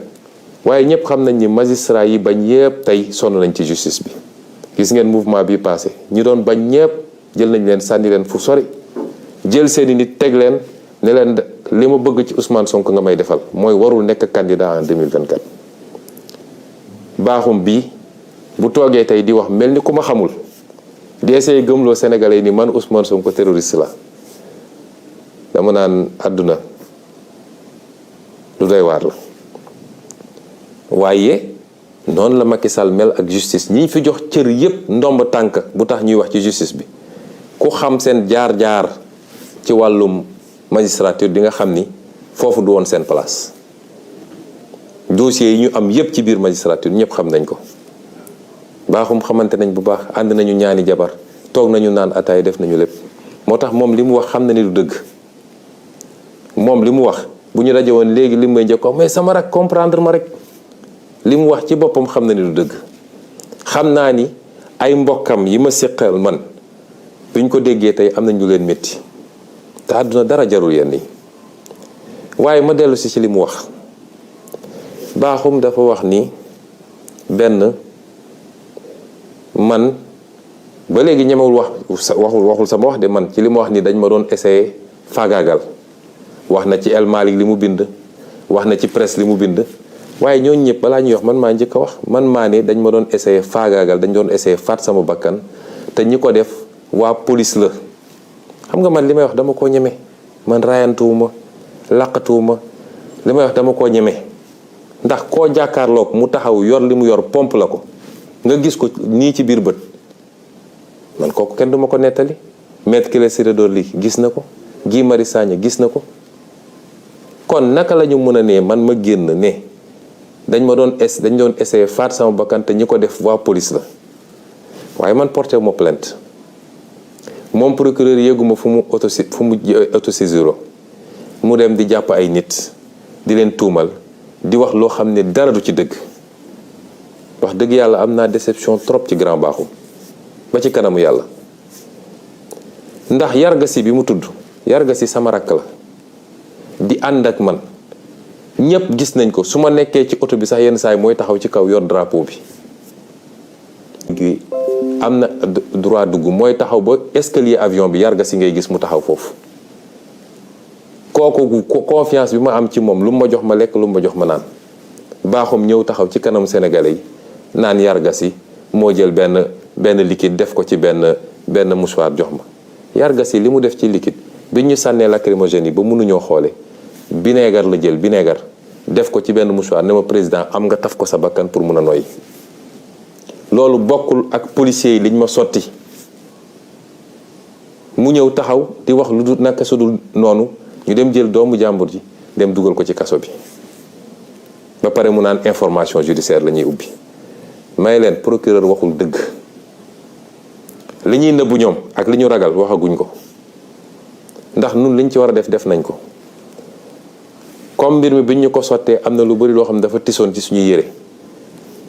waaye ñëpp xam nañ ni magistrat yi bañ yëpp tey sonn nañ ci justice bi gis ngeen mouvement bi passé ñi doon bañ ñëpp jël nañ leen sànni leen fu sori jël seeni nit teg leen ne leen li ma bëgg ci Ousmane Sonko nga may defal mooy warul nekk candidat en 2024 baaxum bi bu toogee tey di wax mel ni ku ma xamul di essayer gëmloo Sénégalais yi ni man Ousmane Sonko terroriste la dama naan àdduna lu doy waar la waaye noonu la Macky Sall mel ak justice ñi fi jox cër yépp ndomb tànk bu tax ñuy wax ci justice bi ku xam seen jaar-jaar ci wàllum magistrature di nga xam ni foofu du woon seen place dossiers yi ñu am yépp ci biir magistrature ñëpp xam nañ ko baaxum xamante nañ bu baax ànd nañu ñaani jabar toog nañu naan ataay def nañu lépp moo tax moom li mu wax xam na ni du dëgg moom li mu wax bu ñu daje woon léegi li may njëkk ko mais sama rak comprendre ma rek li mu wax ci boppam xam na ni du dëgg xam naa ni ay mbokkam yi ma séqal man buñ ko déggee tey am nañ lu leen métti te àdduna dara jarul yenn yi waaye ma dellu si ci li mu wax baaxum dafa wax ni benn man ba léegi ñemewul waxul sama wax de man ci li mu wax ni dañ ma doon essayer faagaagal wax na ci El Malick li mu bind wax na ci presse li mu bind waaye ñooñu ñëpp balaa ñuy wax man maa njëkk a wax man maa ne dañ ma doon essayer faagaagal dañ doon essayer faat sama bakkan te ñi ko def waa police la xam nga man li may wax dama koo ñeme man rayantuwuma laqatuwuma li may wax dama koo ñeme ndax koo jàkkaarloog mu taxaw yor li mu yor pompe la ko nga gis ko nii ci biir bët man kooku kenn duma ko nettali. Maître Ciré Clédor Ly gis na ko, Guy Marius Sagna gis na ko. kon naka la ñu mën a nee man ma génn ne dañ doon essayer faat sama bakkan te ñi ko def waa police la waaye man porté ma plainte moom procureur yéeguma fu mu autosaisiro mu dem di jàpp ay nit di leen tuumal di wax loo xam ne dara du ci dëgg. wax dëgg yàlla am naa déception trop ci Grand Bakhoum ba ci kanamu yàlla ndax Yargassi bi mu tudd Yargassi sama rakk la di ànd ak man ñëpp gis nañ ko su ma nekkee ci oto bi sax yenn saa yi mooy taxaw ci kaw yor drapeau bi am na droit dugg mooy taxaw ba escalier avion bi Yargassi ngay gis mu taxaw foofu kooku confiance bi ma am ci moom lu ma jox ma lekk lu ma jox ma naan Bakhoum ñëw taxaw ci kanam sénégalais yi naan Yargassi moo jël benn liquide def ko ci benn mouchoir jox ma Yargassi li mu def ci liquide bi ñu sànnee lacrymogène yi ba mënuñoo xoole vinaigre la jël vinaigre def ko ci benn mouchoir ne ma président am nga taf ko sa bakkan pour mun a noyyi loolu bokkul ak policiers yi liñ ma sotti mu ñëw taxaw di wax lu dul naka su dul noonu ñu dem jël doomu jàmbur ji dem dugal ko ci kaso bi ba pare mu naan information judiciaire la ñuy ubbi may leen procureur waxul dëgg li ñuy nëbbu ñoom ak li ñu ragal waxaguñ ko ndax nun liñ ci war a def nañ ko comme mbir mi biñ ñu ko sottee am na lu bari loo xam ne dafa tisoon ci suñuy yére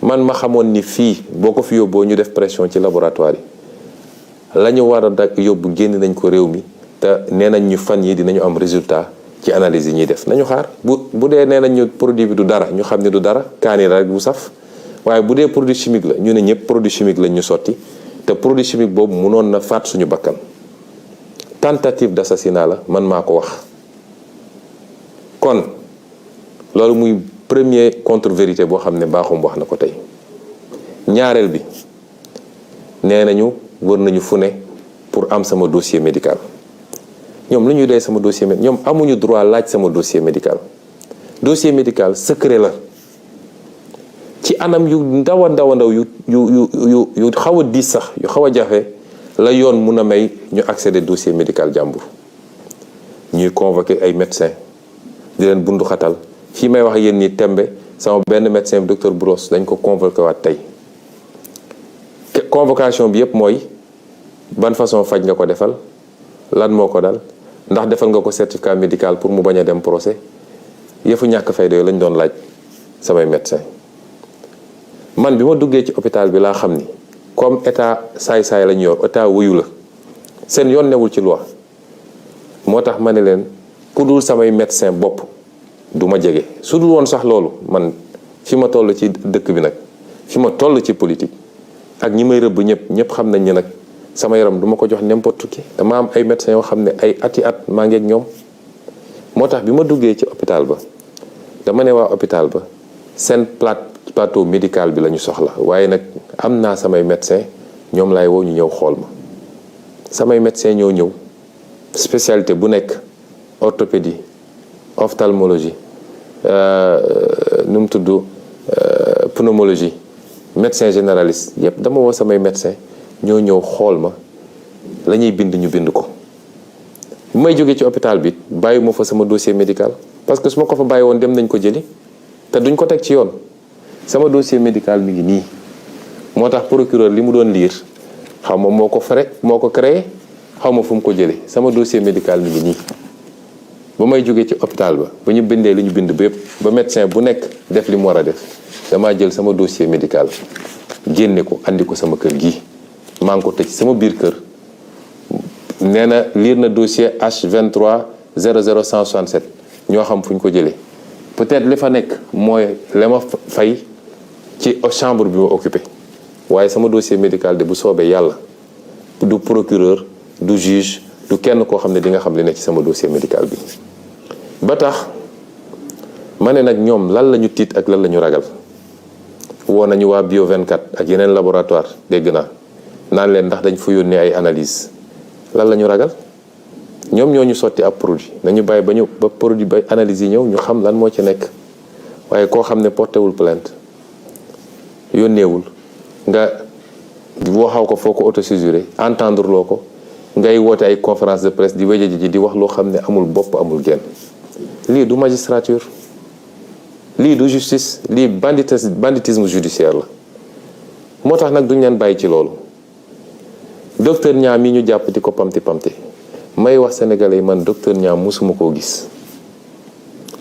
man ma xamoon ni fii boo ko fi yóbboo ñu def pression ci laboratoire yi la ñu war a dag yóbbu génn nañ ko réew mi te nee nañ ñu fan yi dinañu am résultat ci analyse yi ñuy def nañu xaar bu dee nee nañ ñu produit bi du dara ñu xam ne du dara kaani la rek bu saf waaye bu dee produit chimique la ñu ne ñëpp produit chimique lañ ñu sotti te produit chimique boobu mënoon na faat suñu bakkan tentative d'assassinat la man maa ko wax kon loolu muy premier contre-vérité boo xam ne Bakhoum wax na ko tey ñaareel bi nee nañu wër nañu fu ne pour am sama dossier médical ñoom lu ñuy doy sama dossier médical ñoom amuñu droit laaj sama dossier médical secret la ci anam yu ndaw a ndaw yu xaw a diis sax yu xaw a jafe la yoon mun a may ñu accéder dossier médical jàmbur ñuy convoquer ay médecins di leen bundu xatal fii may wax yéen ni tembe sama benn médecin bi docteur Bouros dañ ko convoqué waat tey convocation bi yëpp mooy ban façon faj nga ko defal lan moo ko dal ndax defal nga ko certificat médical pour mu bañ a dem procès yëfu ñàkk fayda yooyu lañ doon laaj samay médecin man bi ma duggee ci hôpital bi laa xam ni comme état saay-saay la ñu yor état wuyu la seen yoon newul ci loi moo tax ma ne leen ku dul samay médecin bopp du ma jege su dul woon sax loolu man fi ma toll ci dëkk bi nag fi ma toll ci politique ak ñi may rëbb ñëpp xam nañ ni nag sama yaram du ma ko jox n'importe qui dama am ay médecins yoo xam ne ay ati at maa ngi ak ñoom moo tax bi ma duggee ci hôpital ba dama ne waa hôpital ba seen plateau médical bi la ñu soxla waaye nag am naa samay médecins ñoom laay woo ñu ñëw xool ma samay médecins ñoo ñëw spécialité bu nekk orthopédie ophtalmologie nu mu tudd pneumologie médecin généraliste yépp dama woo samay médecins ñoo ñëw xool ma la ñuy bind ñu bind ko bu may jógee ci hôpital bi bàyyi ma fa sama dossier médical parce que su ma ko fa bàyyi woon dem nañ ko jëli te duñ ko teg ci yoon sama dossier médical mi ngi nii moo tax procureur li mu doon lire xaw ma moo ko créé xaw ma fu mu ko jëlee sama dossier médical mi ngi nii ba may jógee ci hôpital ba ñu bindee li ñu bind bépp ba médecin bu nekk def li mu war a def damaa jël sama dossier médical génne ko andi ko sama kër gi maa ngi ko tëj sama biir kër nee na lire na dossier H23 00167 ñoo xam fu ñu ko jëlee peut-être li fa nekk mooy la ma fay ci chambre bi ma occupé waaye sama dossier médical de bu soobee yàlla du procureur du juge du kenn koo xam ne di nga xam li ne ci sama dossier médical bi ba tax ma ne nag ñoom lan la ñu tiit ak lan la ñu ragal woo nañu waa Bio 24 ak yeneen laboratoire dégg naa naan leen ndax dañ fa yónnee ay analyse lan la ñu ragal ñoom ñoo ñu sotti ab produit nañu bàyyi ba produit ba analyse yi ñëw ñu xam lan moo ci nekk waaye koo xam ne portéwul plainte yónneewul nga waxaw ko foo ko autocensuré entendre loo ko ngay woote ay conférence de presse di wéjë ji di wax loo xam ne amul bopp amul genn. lii du magistrature, lii du justice, lii banditisme judiciaire la. moo tax nag duñ leen bàyyi ci loolu. docteur Niang mi ñu jàpp di ko pamti may wax sénégalais yi man docteur Niang musuma koo gis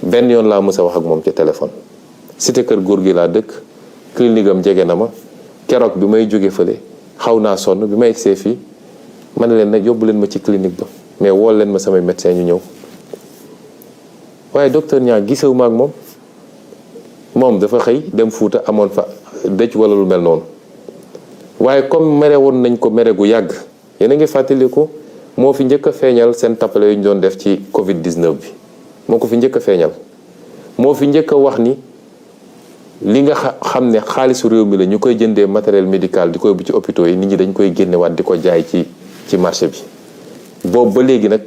benn yoon laa mës a wax ak moom ci téléphone. cité kër góor gi laa dëkk, clinique am jege na ma keroog bi may jóge fële xaw naa sonn bi may egsee fii ma ne leen nag yóbbu leen ma ci clinique ba mais wool leen ma samay médecin ñu ñëw. waaye docteur Niang gisewu ma ak moom dafa xëy dem Fuuta amoon fa dëj wala lu mel noonu. waaye comme mere woon nañ ko mere gu yàgg yéen a ngi fàttaliku moo fi njëkk a feeñal seen tappale yu ñu doon def ci Covid 19 bi moo ko fi njëkk a feeñal. moo fi njëkk a wax ni li nga xam ne xaalisu réew mi la ñu koy jëndee matériel médical di koy bu ci hôpitaux yi nit ñi dañ koy génnewaat di ko jaay ci marché bi. boobu ba léegi nag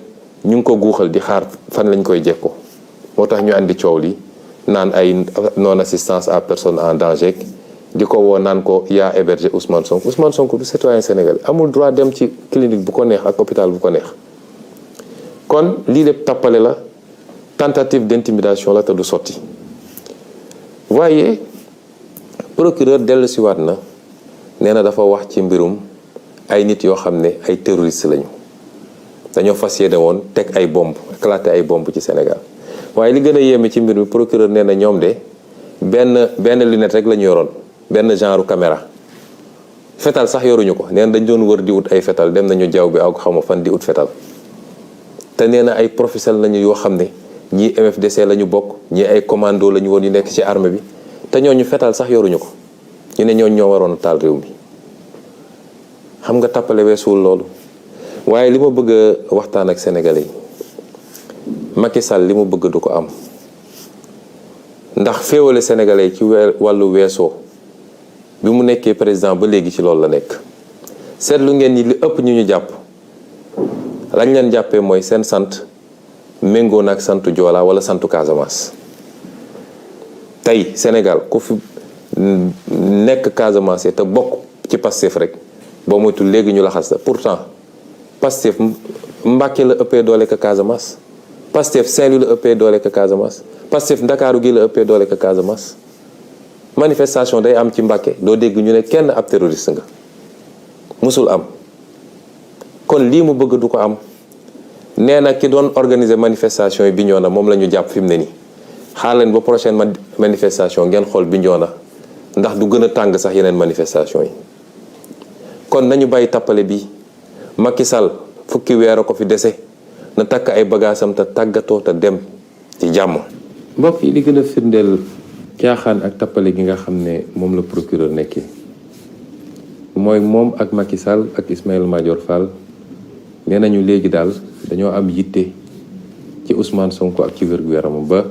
ñu ngi ko guuxal di xaar fan lañ koy jekkoo moo tax ñu andi coow li naan ay non assistance à personne en danger. di ko woo naan ko yaa hébergé Ousmane Sonko du citoyen sénégalais amul droit dem ci clinique bu ko neex ak hôpital bu ko neex. kon lii lépp tappale la tentative d'intimidation la te du sotti. waaye procureur dellusiwaat na nee na dafa wax ci mbirum ay nit yoo xam ne ay terroristes lañu dañoo fas yéene woon teg ay bomb éclater ay bomb ci Sénégal. waaye li gën a yéeme ci mbir mi procureur nee na ñoom de benn lunette rek la ñu yoroon. benn genre caméra fetal sax yoruñu ko nee na dañ doon wër di wut ay fetal dem nañu jaww bi ak xawma fan di wut fetal te nee na ay professionnels lañu yoo xam ne ñii MFDC la ñu bokk ñii ay commando la ñu woon yu nekk ci armée bi te ñooñu fetal sax yoruñu ko ñu ne ñooñu ñoo waroon a taal réew mi. xam nga tappale weesuwul loolu. waaye li ma bëgg a waxtaan ak sénégalais yi Macky Sall li mu bëgg du ko am ndax féewale sénégalais yi ci wàllu weesoo bi mu nekkee président ba léegi ci loolu la nekk. seetlu ngeen ni li ëpp ñu jàpp lañ leen jàppee mooy seen sant méngoo na ak santu Joola wala santu Casamance. tey Sénégal ku fi nekk Casamance te bokk ci Pastef rek boo moytu léegi ñu laxas la pourtant Pastef Mbàkke la ëppee doole ka Casamance. Pastef Saint-Louis la ëppee doole ka Casamance. Pastef Ndakaaru gi la ëppee doole ka Casamance. manifestation day am ci Mbàkke doo dégg ñu ne kenn ab terroriste nga musul am. kon lii mu bëgg du ko am nee na ki doon organiser manifestation yi Bignona moom la ñu jàpp fi mu ne nii xaar leen ba prochaine manifestation ngeen xool Bignona ndax du gën a tàng sax yeneen manifestation yi. kon nañu bàyyi tappale bi Macky Sall fukki weer a ko fi dese na takk ay bagaasam te tàggatoo te dem ci jàmm. mbokk yi li gën a firndeel caaxaan ak tappale gi nga xam ne moom la procureur nekkee mooy moom ak Macky Sall ak Ismaïla Madior Fall nee nañu léegi daal dañoo am yitte ci Ousmane Sonko ak ci wér-gu-yaramam ba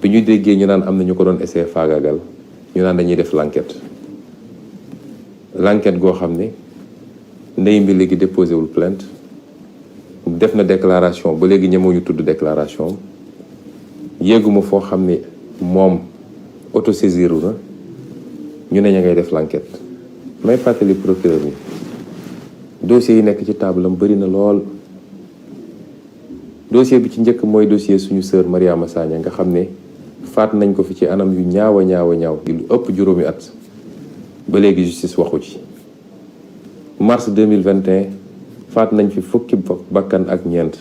bi ñu déggee ñu naan am na ñu ko doon essayer faagaagal ñu naan dañuy def l'enquête goo xam ne ndey mbi léegi déposé wul plainte def na déclaration ba léegi ñemoo tudd déclaration yéeguma foo xam ne moom autosaisiru na ñu ne ña ngay def l'enquête may fàttali procureur ni dossier yi nekk ci table am bëri na lool. dossier bi ci njëkk mooy dossier suñu sœur Mariama Sagna nga xam ne faat nañ ko fi ci anam yu ñaaw di lu ëpp juróomi at ba léegi justice waxu ci. mars 2021 faat nañ fi fukki bakkan ak ñeent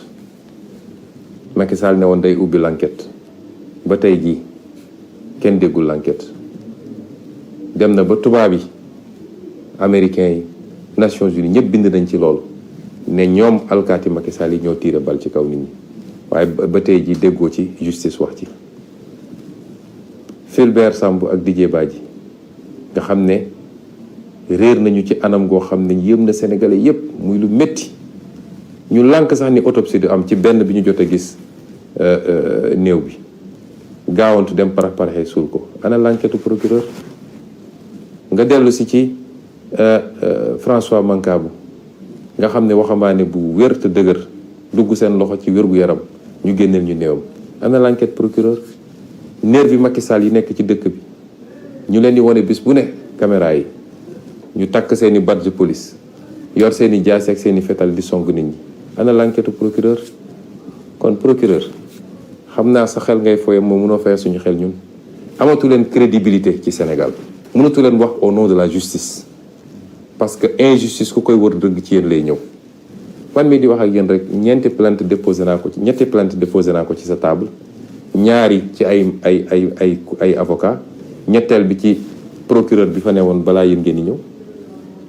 Macky Sall ne woon day ubbi l'enquête ba tey jii kenn déggul l'enquête dem na ba tubaab yi américains yi Nations Unies ñëpp bind nañ ci loolu ne ñoom alkaati Macky Sall yi ñoo tiire bal ci kaw nit ñi waaye ba tey ji déggoo ci justice wax ci. Fulbert Sambou ak Didier Badji nga xam ne réer nañu ci anam goo xam ne yëm na Sénégalais yépp muy lu métti ñu lànk sax ni autopsie du am ci benn bi ñu jot a gis néew bi gaawantu dem paraxee suul ko ana l'enquête procureur. nga dellu si ci François Mancabou nga xam ne waxambaane bu wér te dëgër dugg seen loxo ci wér-gu-yaram ñu génneel ñu néewam ana l'enquête procureur. nervi Macky Sall yi nekk ci dëkk bi ñu leen di wane bis bu ne caméra yi ñu takk seeni badge police yor seeni jaasi ak seeni fetal di song nit ñi ana l'enquête procureur. kon procureur xam naa sa xel ngay foye moom mënoo fay suñu xel ñun amatu leen crédibilité ci Sénégal mënatu leen wax au nom de la justice parce que injustice ku koy wër dëgg ci yéen lay ñëw. man mii di wax ak yéen rek ñetti plainte déposé naa ko ci sa table ñaari ci ay avocat ñetteel bi ci procureur bi fa ne woon balaa yéen ngeen di ñëw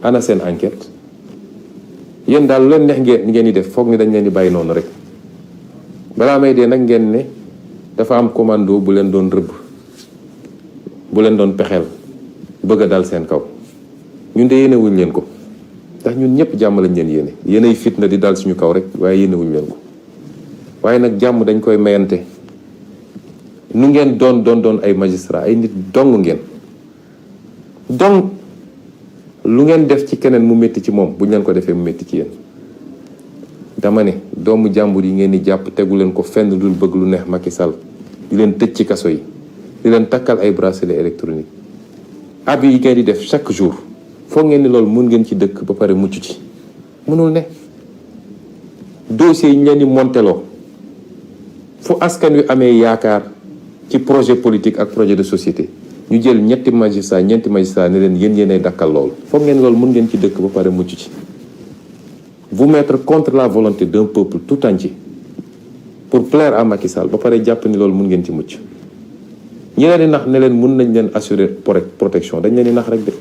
ana seen enquête yéen daal lu leen neex ngeen di def foog ni dañ leen di bàyyi noonu rek balaa may dee nag ngeen ne dafa am commando bu leen doon rëbb bu leen doon pexeel bëgg a dal seen kaw ñun de yéenewuñ leen ko ndax ñun ñëpp jàmm lañ leen yéene yéenay fitna di dal suñu kaw rek waaye yéenewuñ leen ko waaye nag jàmm dañ koy mayante nu ngeen doon ay magistrat ay nit dong ngeen donc lu ngeen def ci keneen mu métti ci moom buñ leen ko defee mu métti ci yéen dama ne doomu jàmbur yi ngeen di jàpp tegu leen ko fenn dul bëgg lu neex Macky Sall di leen tëj ci kaso yi di leen takkal ay bracelet électronique ab yi ngeen di def chaque jour foog ngeen ni loolu mun ngeen ci dëkk ba pare mucc ci mënul ne dossiers yi ñu leen di monteloo fu askan wi amee yaakaar ci projet politique ak projet de société ñu jël ñeenti magistrat ne leen yéenay dakkal loolu foog ngeen loolu mun ngeen ci dëkk ba pare mucc ci vous mettre contre la volonté d'un peuple tout entier pour plaire à Macky Sall ba pare jàpp ni loolu mun ngeen ci mucc ñi leen di nax ne leen mun nañ leen assurer protection dañ leen di nax rek de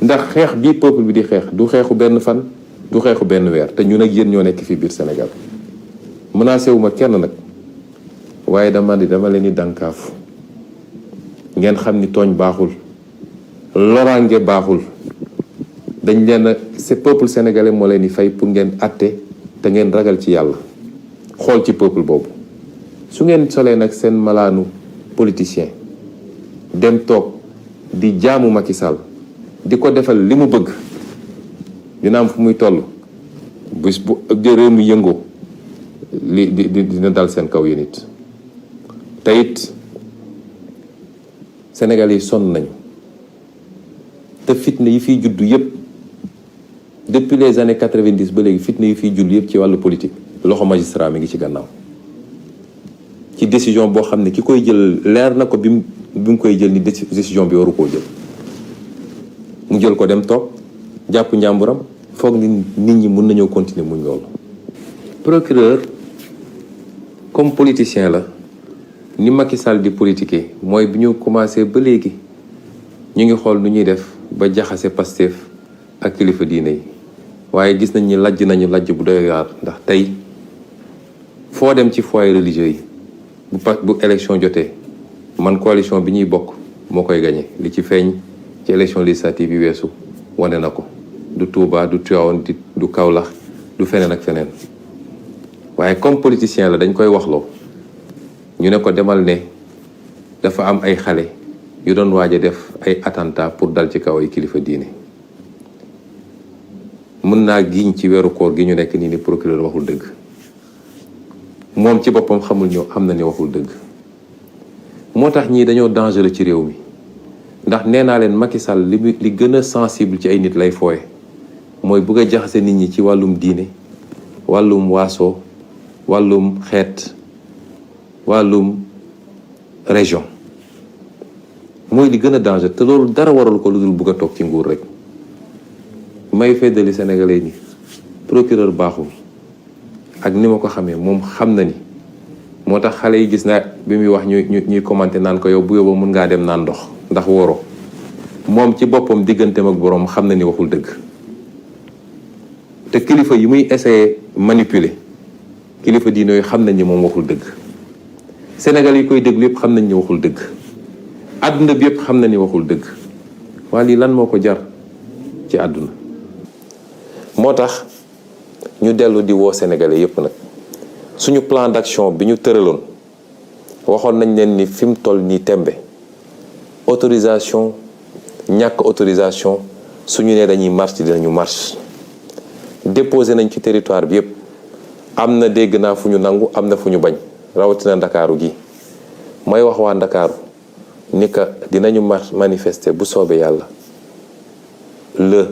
ndax xeex bii peuple bi di xeex du xeexu benn fan du xeexu benn weer te ñun ak yéen ñoo nekk fii biir Sénégal menacé wu ma kenn nag waaye dama leen di dànkaafu ngeen xam ni tooñ baaxul loraange baaxul dañ leen ce peuple sénégalais moo leen di fay pour ngeen atte te ngeen ragal ci yàlla xool ci peuple boobu su ngeen solee nag seen malaanu politicien dem toog di jaamu Macky Sall di ko defal li mu bëgg dina am fu muy toll bis bu réew mi yëngoo li dina dal seen kaw yéen it te it Sénégal yi sonn nañu te fitna yi fiy juddu yëpp depuis les années 90 ba léegi fitna yi fiy juddu yëpp ci wàllu politique loxo magistrat mi ngi ci gannaaw ci décision boo xam ne ki koy jël leer na ko bi mu koy jël ni décision bi waru koo jël mu jël ko dem toog jàpp njàmburam foog ni nit ñi mën nañoo continuer muñ loolu. procureur comme politicien la ni Macky Sall di politiquer mooy bi ñu commencé ba léegi ñu ngi xool nu ñuy def ba jaxase Pastef ak kilifa diine yi waaye gis nañ ni nañu lajj bu doy waar ndax tey foo dem ci foyer religieux yi bu élection jotee man coalition bi ñuy bokk moo koy gagné li ci feeñ ci élection législative yi weesu wane na ko du Touba du Tivaouane du Kaolack du feneen ak feneen waaye comme politicien la dañ koy waxloo ñu ne ko demal ne dafa am ay xale yu doon waaj a def ay attentat pour dal ci kaw ay kilifa diine mën naa giñ ci weeru koor gi ñu nekk nii ni procureur waxul dëgg moom ci boppam xam na ni waxul dëgg moo tax ñii dañoo dangereux ci réew mi ndax nee naa leen Macky Sall li gën a sensible ci ay nit lay fooye mooy bëgg a jaxase nit ñi ci wàllum diine wàllum waaso wàllum xeet wàllum région mooy li gën a danger te loolu dara waral ko lu dul bëgg a toog ci nguur rek may feddali sénégalais ni procureur baaxul ak ni ma ko xamee moom xam na ni moo tax xale yi gis naa bi muy wax ñuy commenté naan ko yow bu yóbboo mun ngaa dem naan ndox ndax woro moom ci boppam digganteem ak boroom xam na ni waxul dëgg te kilifa yi muy essayé manipuler kilifa diine yooyu xam nañ ni moom waxul dëgg Sénégal yi koy déglu yëpp xam nañ ni waxul dëgg àdduna bi yëpp xam na ni waxul dëgg waa lii lan moo ko jar ci àdduna moo tax ñu dellu di woo sénégalais yëpp nag suñu plan d'action bi ñu tëraloon waxoon nañ leen ni fi mu toll nii tembe autorisation ñàkk autorisation suñu nee dañuy marche dinañu marche déposé nañ ci territoire bi yëpp am na dégg naa fu ñu nangu am na fu ñu bañ rawatina ndakaaru gi may wax waa ndakaaru ni ka dinañu manifester bu soobee yàlla le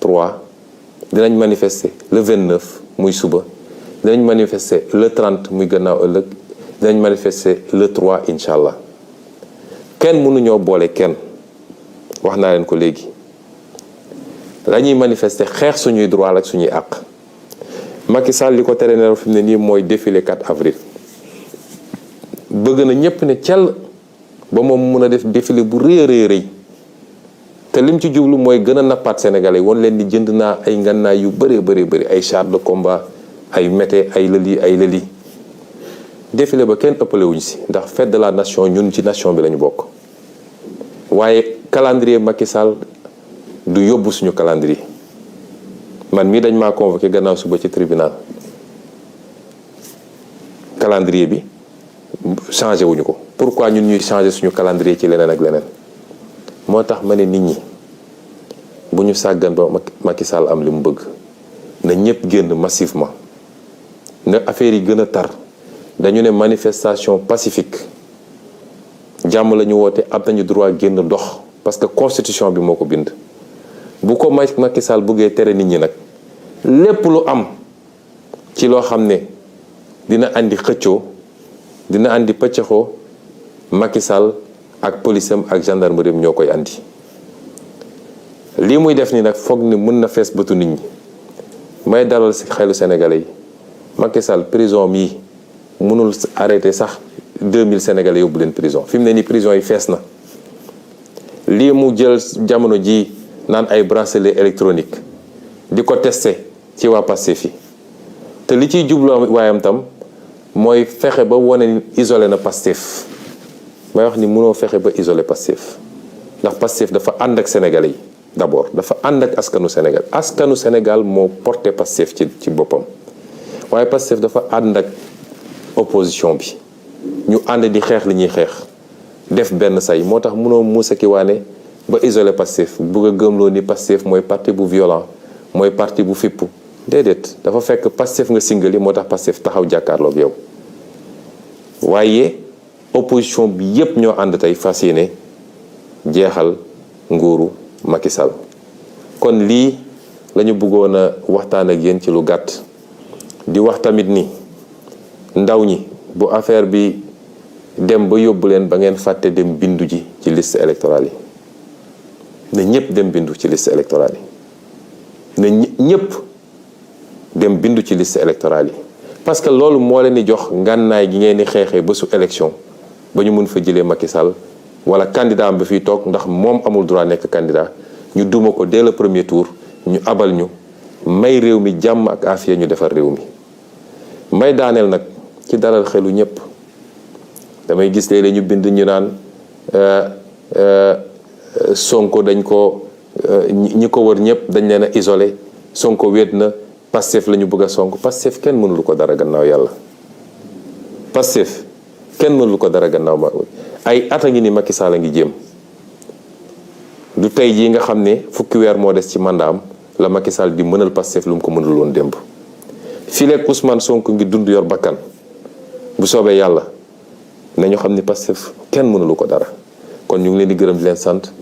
3 dinañ manifester le 29 muy suba dinañ manifester le 30 muy gannaaw ëllëg dinañ manifester le 3 incha allah kenn mënuñoo boole kenn wax naa leen ko léegi la ñuy manifester xeex suñuy droit ak suñuy àq Macky Sall li ko tere nelaw fi mu ne nii mooy défilé 4 avril bëgg na ñépp ne cell ba moom mun a def défilé bu rëy a rëy te lim ci jublu mooy gën a nappaat sénégalais woon leen di jënd naa ay ngannaay yu bëree bëri ay chars de combat ay mété ay lëli défilé ba kenn ëppale wuñ si ndax fête de la nation ñun ci nation bi lañu bokk waaye calendrier Macky Sall du yóbbu suñu calendrier man mii dañ maa convoqué gannaaw suba ci tribunal calendrier bi changé wuñu ko pourquoi ñun ñuy changé suñu calendrier ci leneen ak leneen moo tax ma ne nit ñi bu ñu sàggan ba Macky Sall am li mu bëgg na ñëpp génn massivement na affaire yi gën a tar dañu ne manifestation pacifique jàmm la ñu woote am nañu droit génn dox parce que constitution bi moo ko bind bu ko Macky Sall bëggee tere nit ñi nag lépp lu am ci loo xam ne dina andi xëccoo dina andi pëccëxoo Macky Sall ak police am ak gendarmerie ñoo koy andi lii muy def ni nag foog ni mën na fees bëtu nit ñi may dalal ci xelu sénégalais yi Macky Sall prison mii mënul arrêté sax 2000 sénégalais yóbbu leen prison fi mu ne nii prison yi fees na lii mu jël jamono ji naan ay bracelet électronique di ko testé ci waa Pastef yi te li ciy jublu waayam tam mooy fexe ba wane isolé na Pastef may wax ni mënoo fexe ba isolé Pastef ndax Pastef dafa ànd ak sénégalais yi d'abord dafa ànd ak askanu Sénégal moo porté Pastef ci boppam waaye Pastef dafa ànd ak opposition bi ñu ànd di xeex li ñuy xeex def benn say moo tax mënoo muusa ki waane ba isolé Pastef bëgg a gëmloo ni Pastef mooy parti bu violent mooy parti bu fippu déedéet dafa fekk Pastef nga singali moo tax Pastef taxaw jàkkaarloog yow waaye opposition bi yépp ñoo ànd tey fas yéene jeexal nguuru Macky Sall kon lii lañu bëggoon a waxtaan ak yéen ci lu gàtt di wax tamit ni ndaw ñi bu affaire bi dem ba yóbbu leen ba ngeen fàtte dem bindu ji ci liste électorale yi na ñëpp dem bindu ci liste électorale yi na ñëpp dem bindu ci liste électorale yi parce que loolu moo leen di jox ngànnaay gi ngeen di xeexee ba su élection ba ñu mun fa jëlee Macky Sall wala candidat am ba fiy toog ndax moom amul droit nekk candidat ñu duma ko dès le premier tour ñu abal ñu may réew mi jàmm ak afiya ñu defar réew mi may daaneel nag ci dalal xelu ñëpp damay gis léeg-léeg ñu bind ñu naan Sonko dañ ko ñi ko wër ñëpp dañ leen a isolé Sonko wéet na Pastef la ñu bëgg a Sonko Pastef kenn mënulu ko dara gannaaw yàlla Pastef kenn mënulu ko dara gannaaw ma ay at a ngi ni Macky Sall a ngi jéem du tey jii nga xam ne fukki weer moo des ci mandaam la Macky Sall di mënal Pastef lu mu ko mënul woon démb fii leeg Ousmane Sonko ngi dund yor bakkan bu soobee yàlla nañu xam ni Pastef kenn mënulu ko dara kon ñu ngi leen di gërëm di leen sant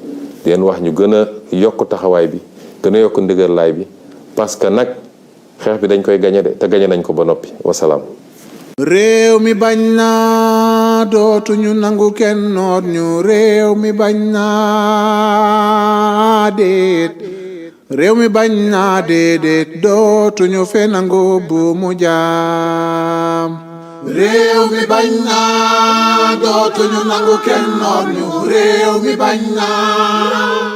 di leen wax ñu gën a yokk taxawaay bi gën a yokk ndëgërlaay bi parce que nag xeex bi dañ koy gañe de te gañe nañ ko ba noppi wasalaam. réew mi bañ na dootuñu nangu kenn noot ñu réew mi bañ na déet réew mi bañ na déedéet dootuñu fe nangu bu mu jaam réew mi bañ na dootuñu nangu kenn noot ñu réew mi bañ na